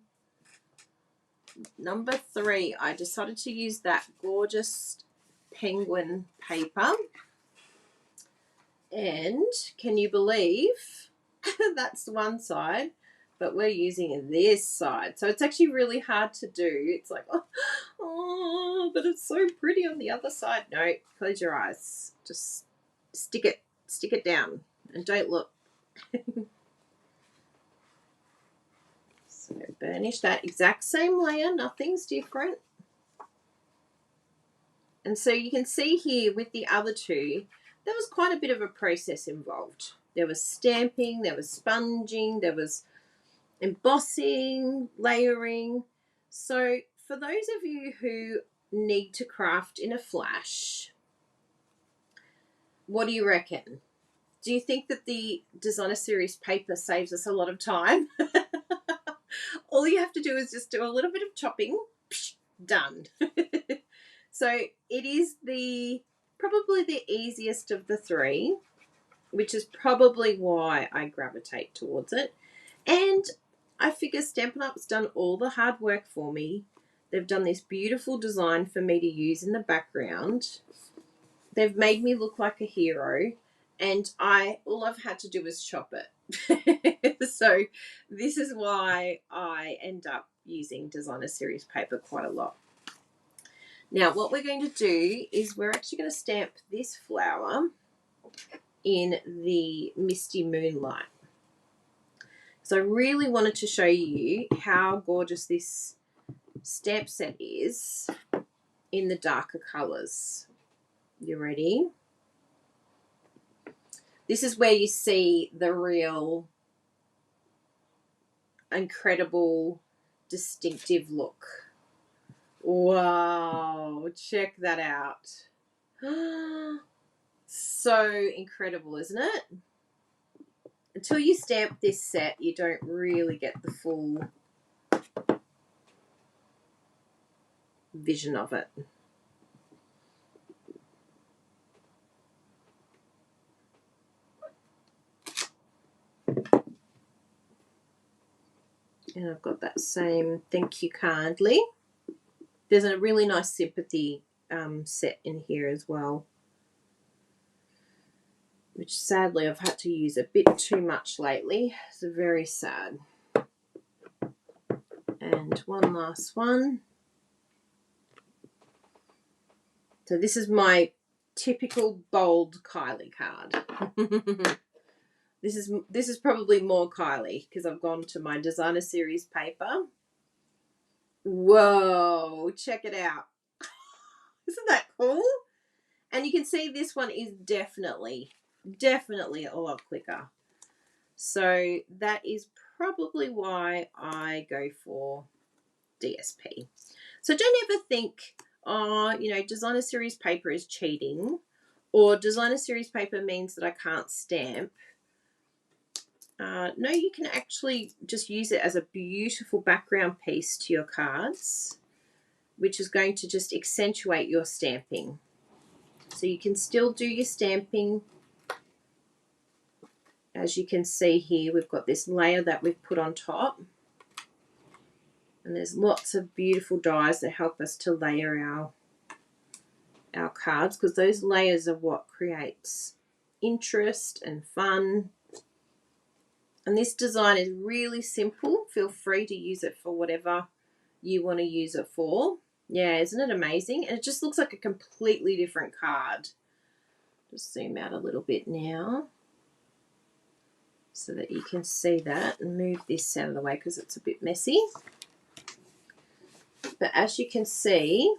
Number 3, I decided to use that gorgeous penguin paper. And can you believe that's one side, but we're using this side. So it's actually really hard to do. It's like, oh, but it's so pretty on the other side. No, close your eyes. Just stick it down and don't look. So burnish that exact same layer, nothing's different. And so you can see here with the other two, there was quite a bit of a process involved. There was stamping, there was sponging, there was embossing, layering. So for those of you who need to craft in a flash, what do you reckon? Do you think that the designer series paper saves us a lot of time? All you have to do is just do a little bit of chopping, done. So it is probably the easiest of the 3, which is probably why I gravitate towards it. And I figure Stampin' Up's done all the hard work for me. They've done this beautiful design for me to use in the background. They've made me look like a hero, and all I've had to do is chop it. So this is why I end up using designer series paper quite a lot. Now what we're going to do is we're actually going to stamp this flower in the Misty Moonlight. So I really wanted to show you how gorgeous this stamp set is in the darker colours. You ready? This is where you see the real incredible distinctive look. Wow, check that out. So incredible, isn't it? Until you stamp this set, you don't really get the full vision of it. And I've got that same thank you kindly. There's a really nice sympathy set in here as well, which sadly I've had to use a bit too much lately. It's very sad. And one last one. So this is my typical bold Kylie card. This is probably more Kylie because I've gone to my designer series paper. Whoa, check it out. Isn't that cool? And you can see this one is definitely a lot quicker. So that is probably why I go for DSP. So don't ever think, oh, you know, designer series paper is cheating, or designer series paper means that I can't stamp. No, you can actually just use it as a beautiful background piece to your cards, which is going to just accentuate your stamping. So you can still do your stamping. As you can see here, we've got this layer that we've put on top. And there's lots of beautiful dies that help us to layer our cards, because those layers are what creates interest and fun. And this design is really simple. Feel free to use it for whatever you want to use it for. Yeah, isn't it amazing? And it just looks like a completely different card. Just zoom out a little bit now so that you can see that, and move this out of the way because it's a bit messy. But as you can see,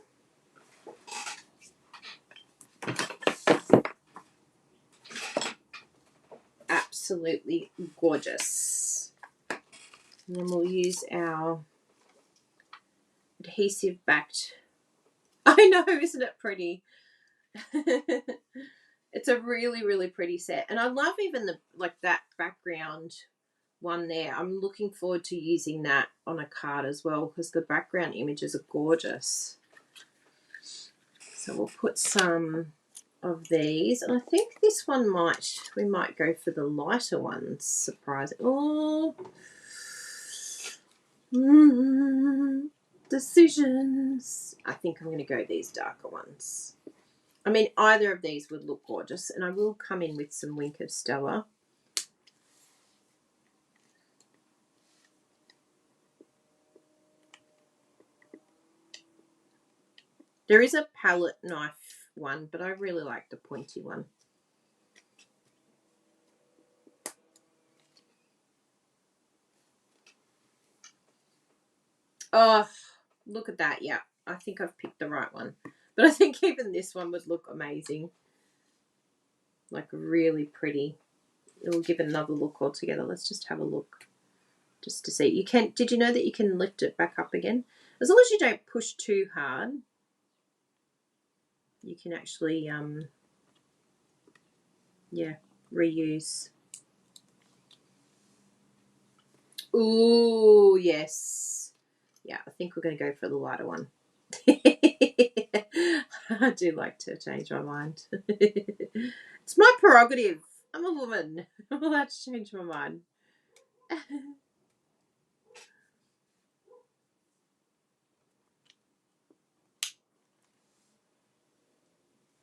absolutely gorgeous. And then we'll use our adhesive backed. I know, isn't it pretty? It's a really, really pretty set. And I love even that background one there. I'm looking forward to using that on a card as well because the background images are gorgeous. So we'll put some of these, and I think this one we might go for the lighter ones. Surprising. Oh, decisions. I think I'm going to go these darker ones. I mean, either of these would look gorgeous, and I will come in with some Wink of Stella. There is a palette knife one, but I really like the pointy one. Oh, look at that. Yeah, I think I've picked the right one. But I think even this one would look amazing. Like really pretty. It will give another look altogether. Let's just have a look just to see. Did you know that you can lift it back up again? As long as you don't push too hard, you can actually, reuse. Ooh, yes. Yeah, I think we're going to go for the lighter one. I do like to change my mind. It's my prerogative. I'm a woman. I'm allowed to change my mind.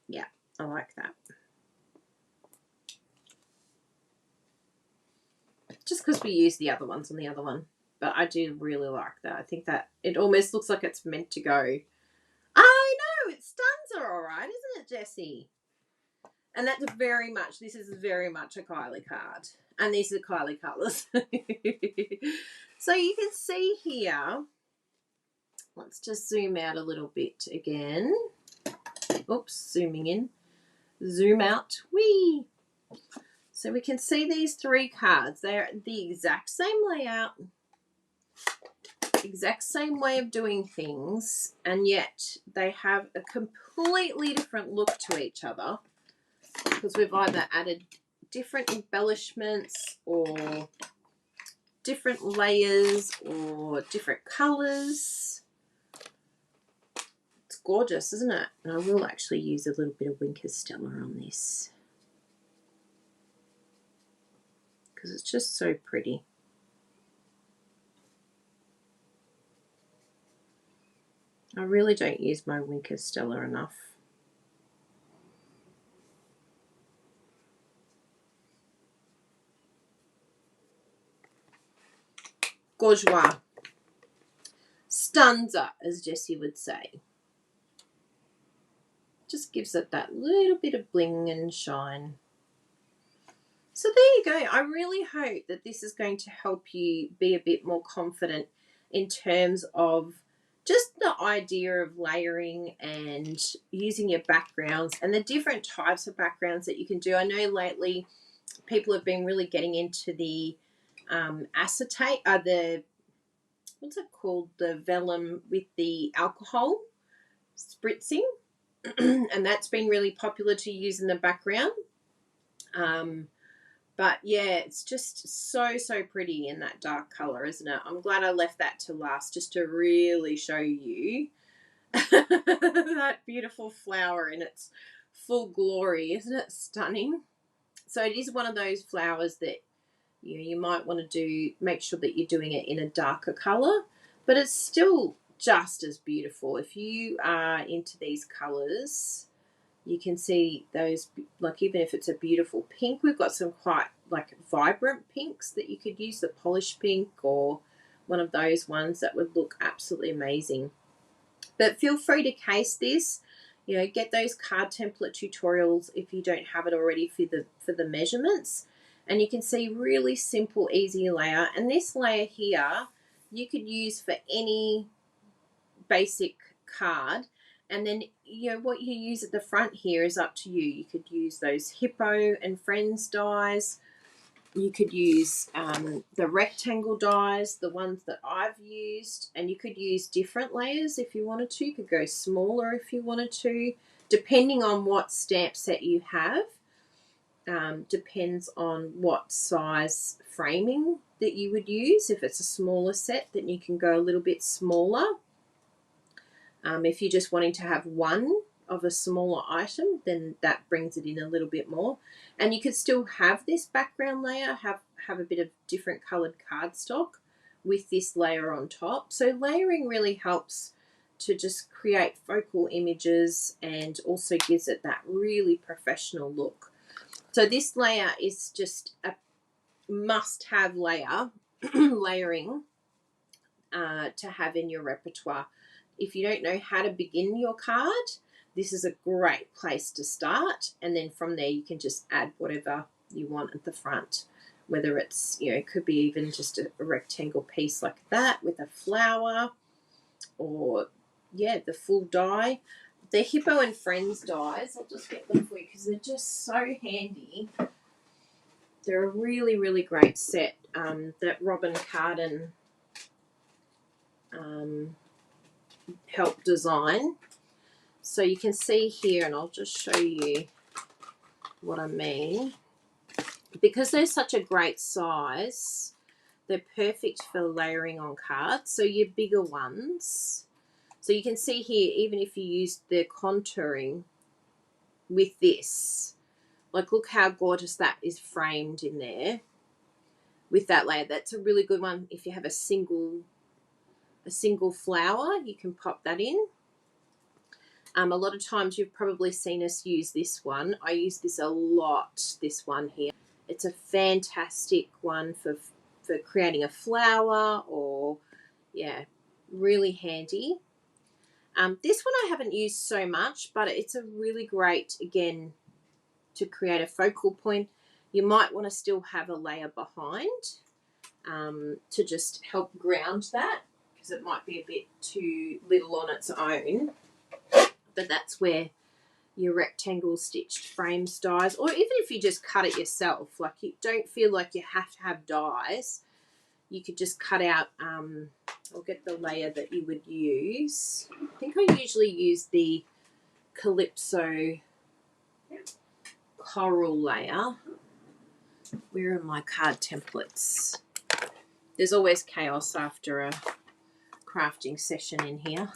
Yeah, I like that. just because we use the other ones on the other one. But I do really like that. I think that it almost looks like it's meant to go. I know, it stuns her all right, isn't it, Jessie? And that's this is very much a Kylie card. And these are Kylie colours. So you can see here, let's just zoom out a little bit again. Oops, zooming in. Zoom out. Whee! So we can see these 3 cards. They're the exact same layout, exact same way of doing things, and yet they have a completely different look to each other because we've either added different embellishments or different layers or different colours. It's gorgeous, isn't it? And I will actually use a little bit of Winker Stella on this because it's just so pretty. I really don't use my Winker Stella enough. Bourgeois. Stanza, as Jessie would say. Just gives it that little bit of bling and shine. So there you go. I really hope that this is going to help you be a bit more confident in terms of just the idea of layering and using your backgrounds and the different types of backgrounds that you can do. I know lately people have been really getting into the acetate, what's it called? The vellum with the alcohol spritzing. And that's been really popular to use in the background. But yeah, it's just so pretty in that dark color, isn't it? I'm glad I left that to last just to really show you that beautiful flower in its full glory. Isn't it stunning? So it is one of those flowers that you might want to make sure that you're doing it in a darker color, but it's still just as beautiful. If you are into these colors, you can see those, like even if it's a beautiful pink, we've got some quite like vibrant pinks that you could use, the polished pink or one of those ones that would look absolutely amazing. But feel free to case this, get those card template tutorials if you don't have it already for the measurements. And you can see really simple, easy layer. And this layer here, you could use for any basic card. And then, what you use at the front here is up to you. You could use those Hippo and Friends dies. You could use the rectangle dies, the ones that I've used. And you could use different layers if you wanted to. You could go smaller if you wanted to, depending on what stamp set you have. Depends on what size framing that you would use. If it's a smaller set, then you can go a little bit smaller. If you're just wanting to have one of a smaller item, then that brings it in a little bit more. And you could still have this background layer, have a bit of different coloured cardstock with this layer on top. So layering really helps to just create focal images and also gives it that really professional look. So this layer is just a must-have layer, layering to have in your repertoire. If you don't know how to begin your card, this is a great place to start. And then from there, you can just add whatever you want at the front, whether it's, it could be even just a rectangle piece like that with a flower or, the full die. The Hippo and Friends dies, I'll just get them for you because they're just so handy. They're a really, really great set that Robin Carden helped design. So you can see here, and I'll just show you what I mean. Because they're such a great size, they're perfect for layering on cards. So your bigger ones. So you can see here, even if you use the contouring with this, like look how gorgeous that is framed in there with that layer. That's a really good one. If you have a single flower, you can pop that in. A lot of times you've probably seen us use this one. I use this a lot, this one here. It's a fantastic one for for creating a flower, or yeah, really handy. This one I haven't used so much, but it's a really great, again, to create a focal point. You might want to still have a layer behind to just help ground that, because it might be a bit too little on its own. But that's where your rectangle stitched frames dies, or even if you just cut it yourself, like you don't feel like you have to have dies, you could just cut out or get the layer that you would use. I think I usually use the Calypso coral layer. Where are my card templates? There's always chaos after a crafting session in here.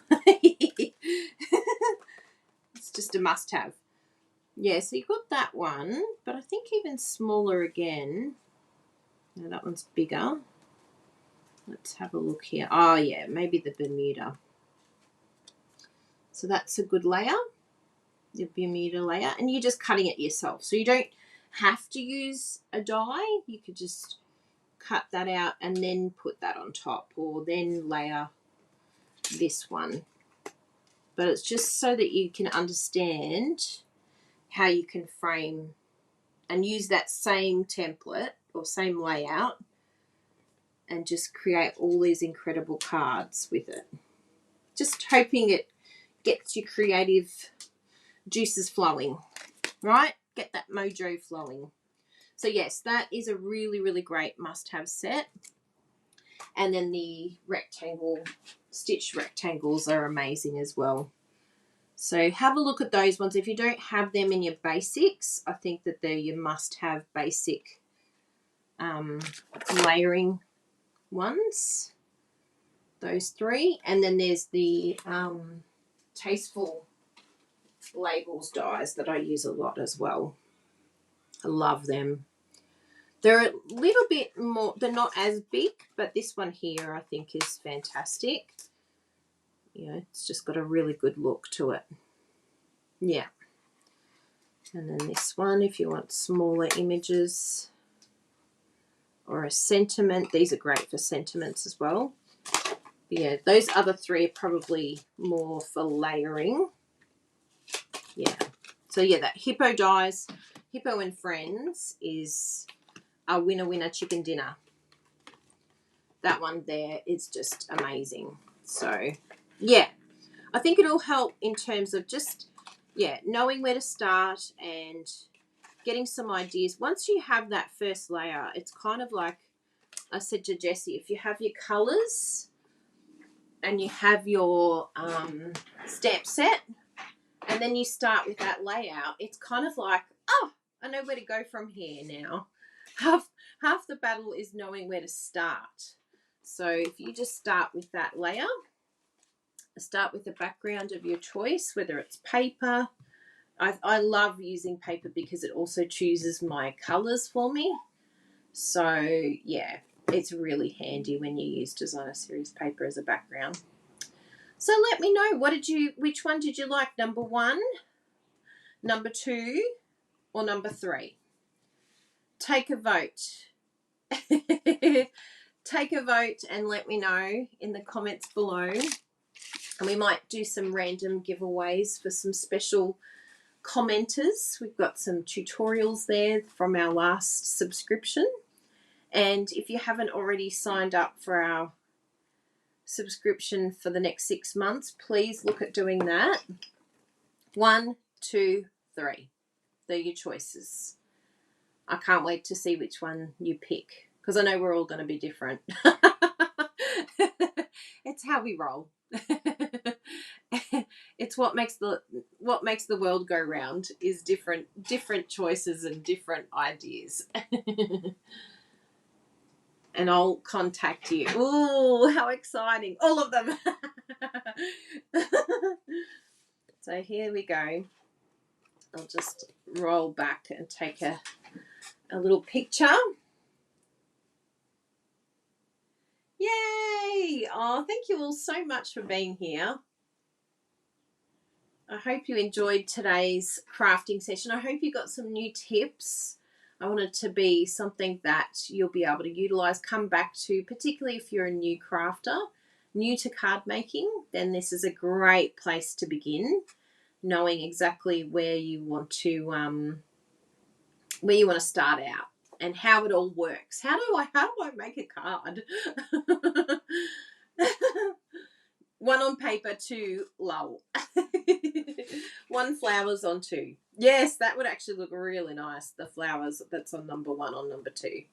It's just a must-have. Yeah, so you got that one, but I think even smaller again. No, that one's bigger. Let's have a look here. Oh, yeah, maybe the Bermuda. So that's a good layer, the Bermuda layer. And you're just cutting it yourself. So you don't have to use a die. You could just cut that out and then put that on top, or then layer this one. But it's just so that you can understand how you can frame and use that same template or same layout and just create all these incredible cards with it. Just hoping it gets your creative juices flowing, right? Get that mojo flowing. So yes, that is a really, really great must-have set. And then the rectangle, stitched rectangles are amazing as well. So have a look at those ones. If you don't have them in your basics, I think that they're your must-have basic layering ones. Those three. And then there's the Tasteful Labels dies that I use a lot as well. I love them. They're a little bit more, they're not as big, but this one here I think is fantastic. You know, it's just got a really good look to it. Yeah. And then this one, if you want smaller images or a sentiment, these are great for sentiments as well. But yeah, those other three are probably more for layering. Yeah. So yeah, that Hippo dies, Hippo and Friends is a winner chicken dinner. That one there is just amazing. So yeah, I think it'll help in terms of just, yeah, knowing where to start and getting some ideas. Once you have that first layer, it's kind of like I said to Jessie, if you have your colours and you have your stamp set and then you start with that layout, it's kind of like, oh, I know where to go from here now. Half the battle is knowing where to start. So if you just start with that layer, start with the background of your choice, whether it's paper. I love using paper because it also chooses my colours for me. So yeah, it's really handy when you use Designer Series paper as a background. So let me know, which one did you like? Number 1, number 2, or number 3? Take a vote. Take a vote and let me know in the comments below. And we might do some random giveaways for some special commenters. We've got some tutorials there from our last subscription. And if you haven't already signed up for our subscription for the next 6 months, please look at doing that. 1, 2, 3. They're your choices. I can't wait to see which one you pick, because I know we're all going to be different. It's how we roll. It's what makes the world go round, is different choices and different ideas. And I'll contact you. Ooh, how exciting. All of them. So here we go. I'll just roll back and take a little picture. Yay! Oh, thank you all so much for being here. I hope you enjoyed today's crafting session. I hope you got some new tips. I want it to be something that you'll be able to utilize, come back to, particularly if you're a new crafter, new to card making, then this is a great place to begin, knowing exactly where you want to start out and how it all works. How do I make a card? One on paper, two lull. One flowers on two. Yes, that would actually look really nice. The flowers that's on number one on number two.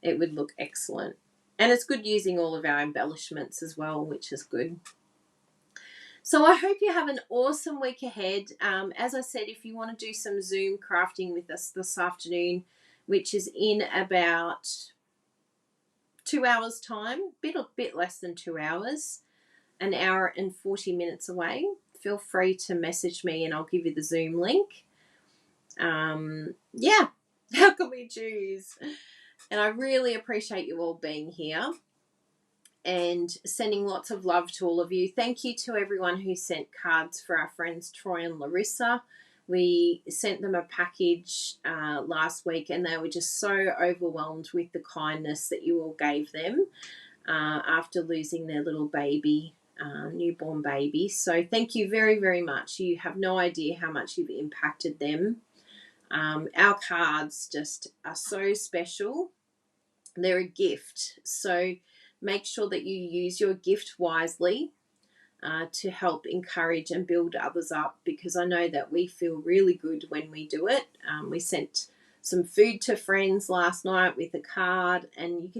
It would look excellent. And it's good using all of our embellishments as well, which is good. So I hope you have an awesome week ahead. As I said, if you want to do some Zoom crafting with us this afternoon, which is in about 2 hours' time, bit less than 2 hours, an hour and 40 minutes away, feel free to message me and I'll give you the Zoom link. Yeah, how can we choose? And I really appreciate you all being here and sending lots of love to all of you. Thank you to everyone who sent cards for our friends Troy and Larissa. We sent them a package last week and they were just so overwhelmed with the kindness that you all gave them after losing their little baby, newborn baby. So thank you very, very much. You have no idea how much you've impacted them. Our cards just are so special. They're a gift. So make sure that you use your gift wisely to help encourage and build others up, because I know that we feel really good when we do it. We sent some food to friends last night with a card, and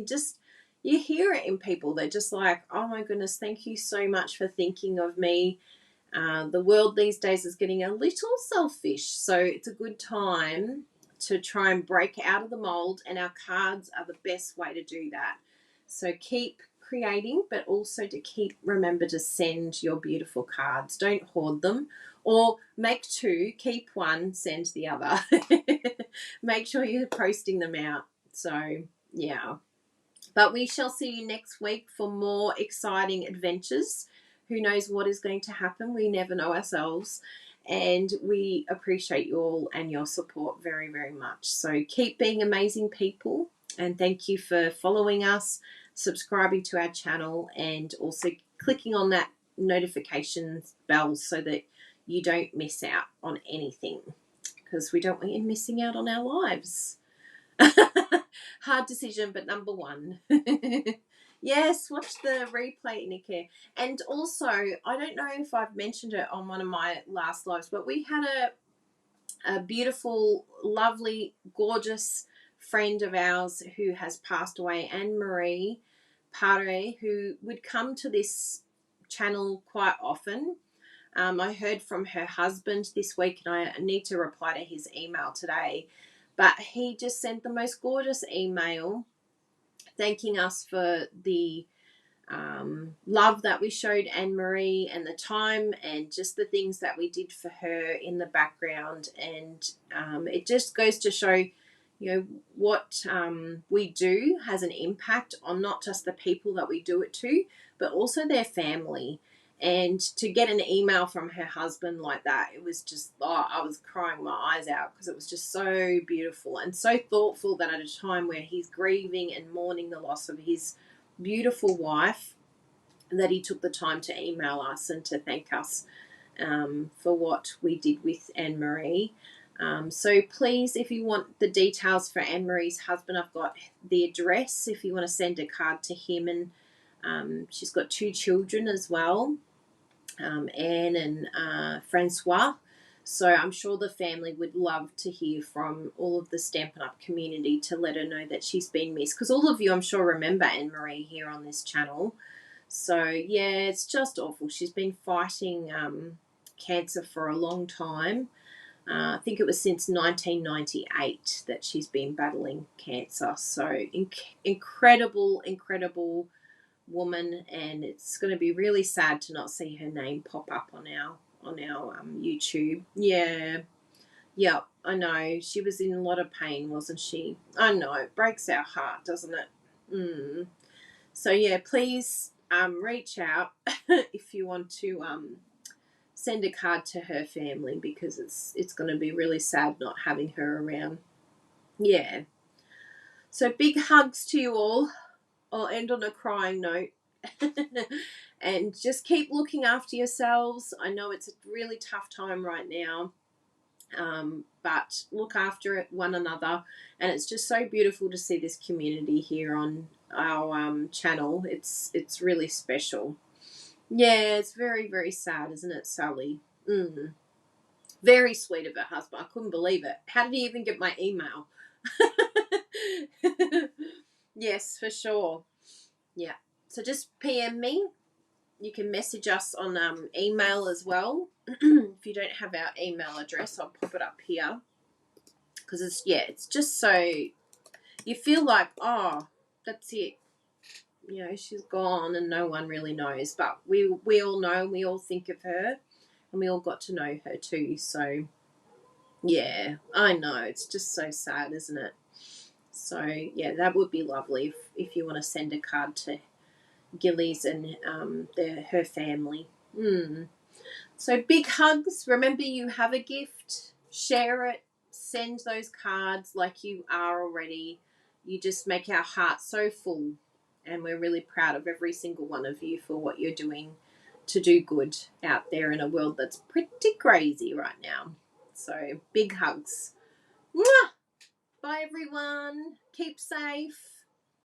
you hear it in people. They're just like, oh my goodness, thank you so much for thinking of me. The world these days is getting a little selfish, so it's a good time to try and break out of the mold, and our cards are the best way to do that. So keep creating, but also to remember to send your beautiful cards. Don't hoard them, or make two, keep one, send the other. Make sure you're posting them out. So yeah, but we shall see you next week for more exciting adventures. Who knows what is going to happen? We never know ourselves. And we appreciate you all and your support very, very much. So keep being amazing people. And thank you for following us, subscribing to our channel, and also clicking on that notifications bell so that you don't miss out on anything, because we don't want you missing out on our lives. Hard decision, but number one. Yes, watch the replay, Nikki. And also, I don't know if I've mentioned it on one of my last lives, but we had a beautiful, lovely, gorgeous friend of ours who has passed away, Anne-Marie Pare, who would come to this channel quite often. I heard from her husband this week, and I need to reply to his email today. But he just sent the most gorgeous email thanking us for the love that we showed Anne-Marie and the time and just the things that we did for her in the background. And it just goes to show, what we do has an impact on not just the people that we do it to, but also their family. And to get an email from her husband like that, it was just, I was crying my eyes out, because it was just so beautiful and so thoughtful, that at a time where he's grieving and mourning the loss of his beautiful wife, that he took the time to email us and to thank us for what we did with Anne-Marie. So please, if you want the details for Anne-Marie's husband, I've got the address if you want to send a card to him. And she's got 2 children as well, Anne and Francois. So I'm sure the family would love to hear from all of the Stampin' Up community to let her know that she's been missed, because all of you, I'm sure, remember Anne-Marie here on this channel. So yeah, it's just awful. She's been fighting cancer for a long time. I think it was since 1998 that she's been battling cancer. So incredible woman, and it's going to be really sad to not see her name pop up on our YouTube. Yeah, I know. She was in a lot of pain, wasn't she? I know. It breaks our heart, doesn't it? So yeah, please reach out if you want to send a card to her family, because it's going to be really sad not having her around. Yeah. So big hugs to you all. I'll end on a crying note. And just keep looking after yourselves. I know it's a really tough time right now, but look after one another. And it's just so beautiful to see this community here on our channel. It's really special. Yeah, it's very, very sad, isn't it, Sally? Very sweet of her husband. I couldn't believe it. How did he even get my email? Yes, for sure. Yeah. So just PM me. You can message us on email as well. If you don't have our email address, I'll pop it up here. Because it's just so, you feel like, oh, that's it. You know, she's gone and no one really knows. But we all know, and we all think of her, and we all got to know her too. So, yeah, I know. It's just so sad, isn't it? So, yeah, that would be lovely if you want to send a card to Gillies and her family. So big hugs. Remember, you have a gift. Share it. Send those cards like you are already. You just make our heart so full. And we're really proud of every single one of you for what you're doing to do good out there in a world that's pretty crazy right now. So big hugs. Mwah! Bye, everyone. Keep safe.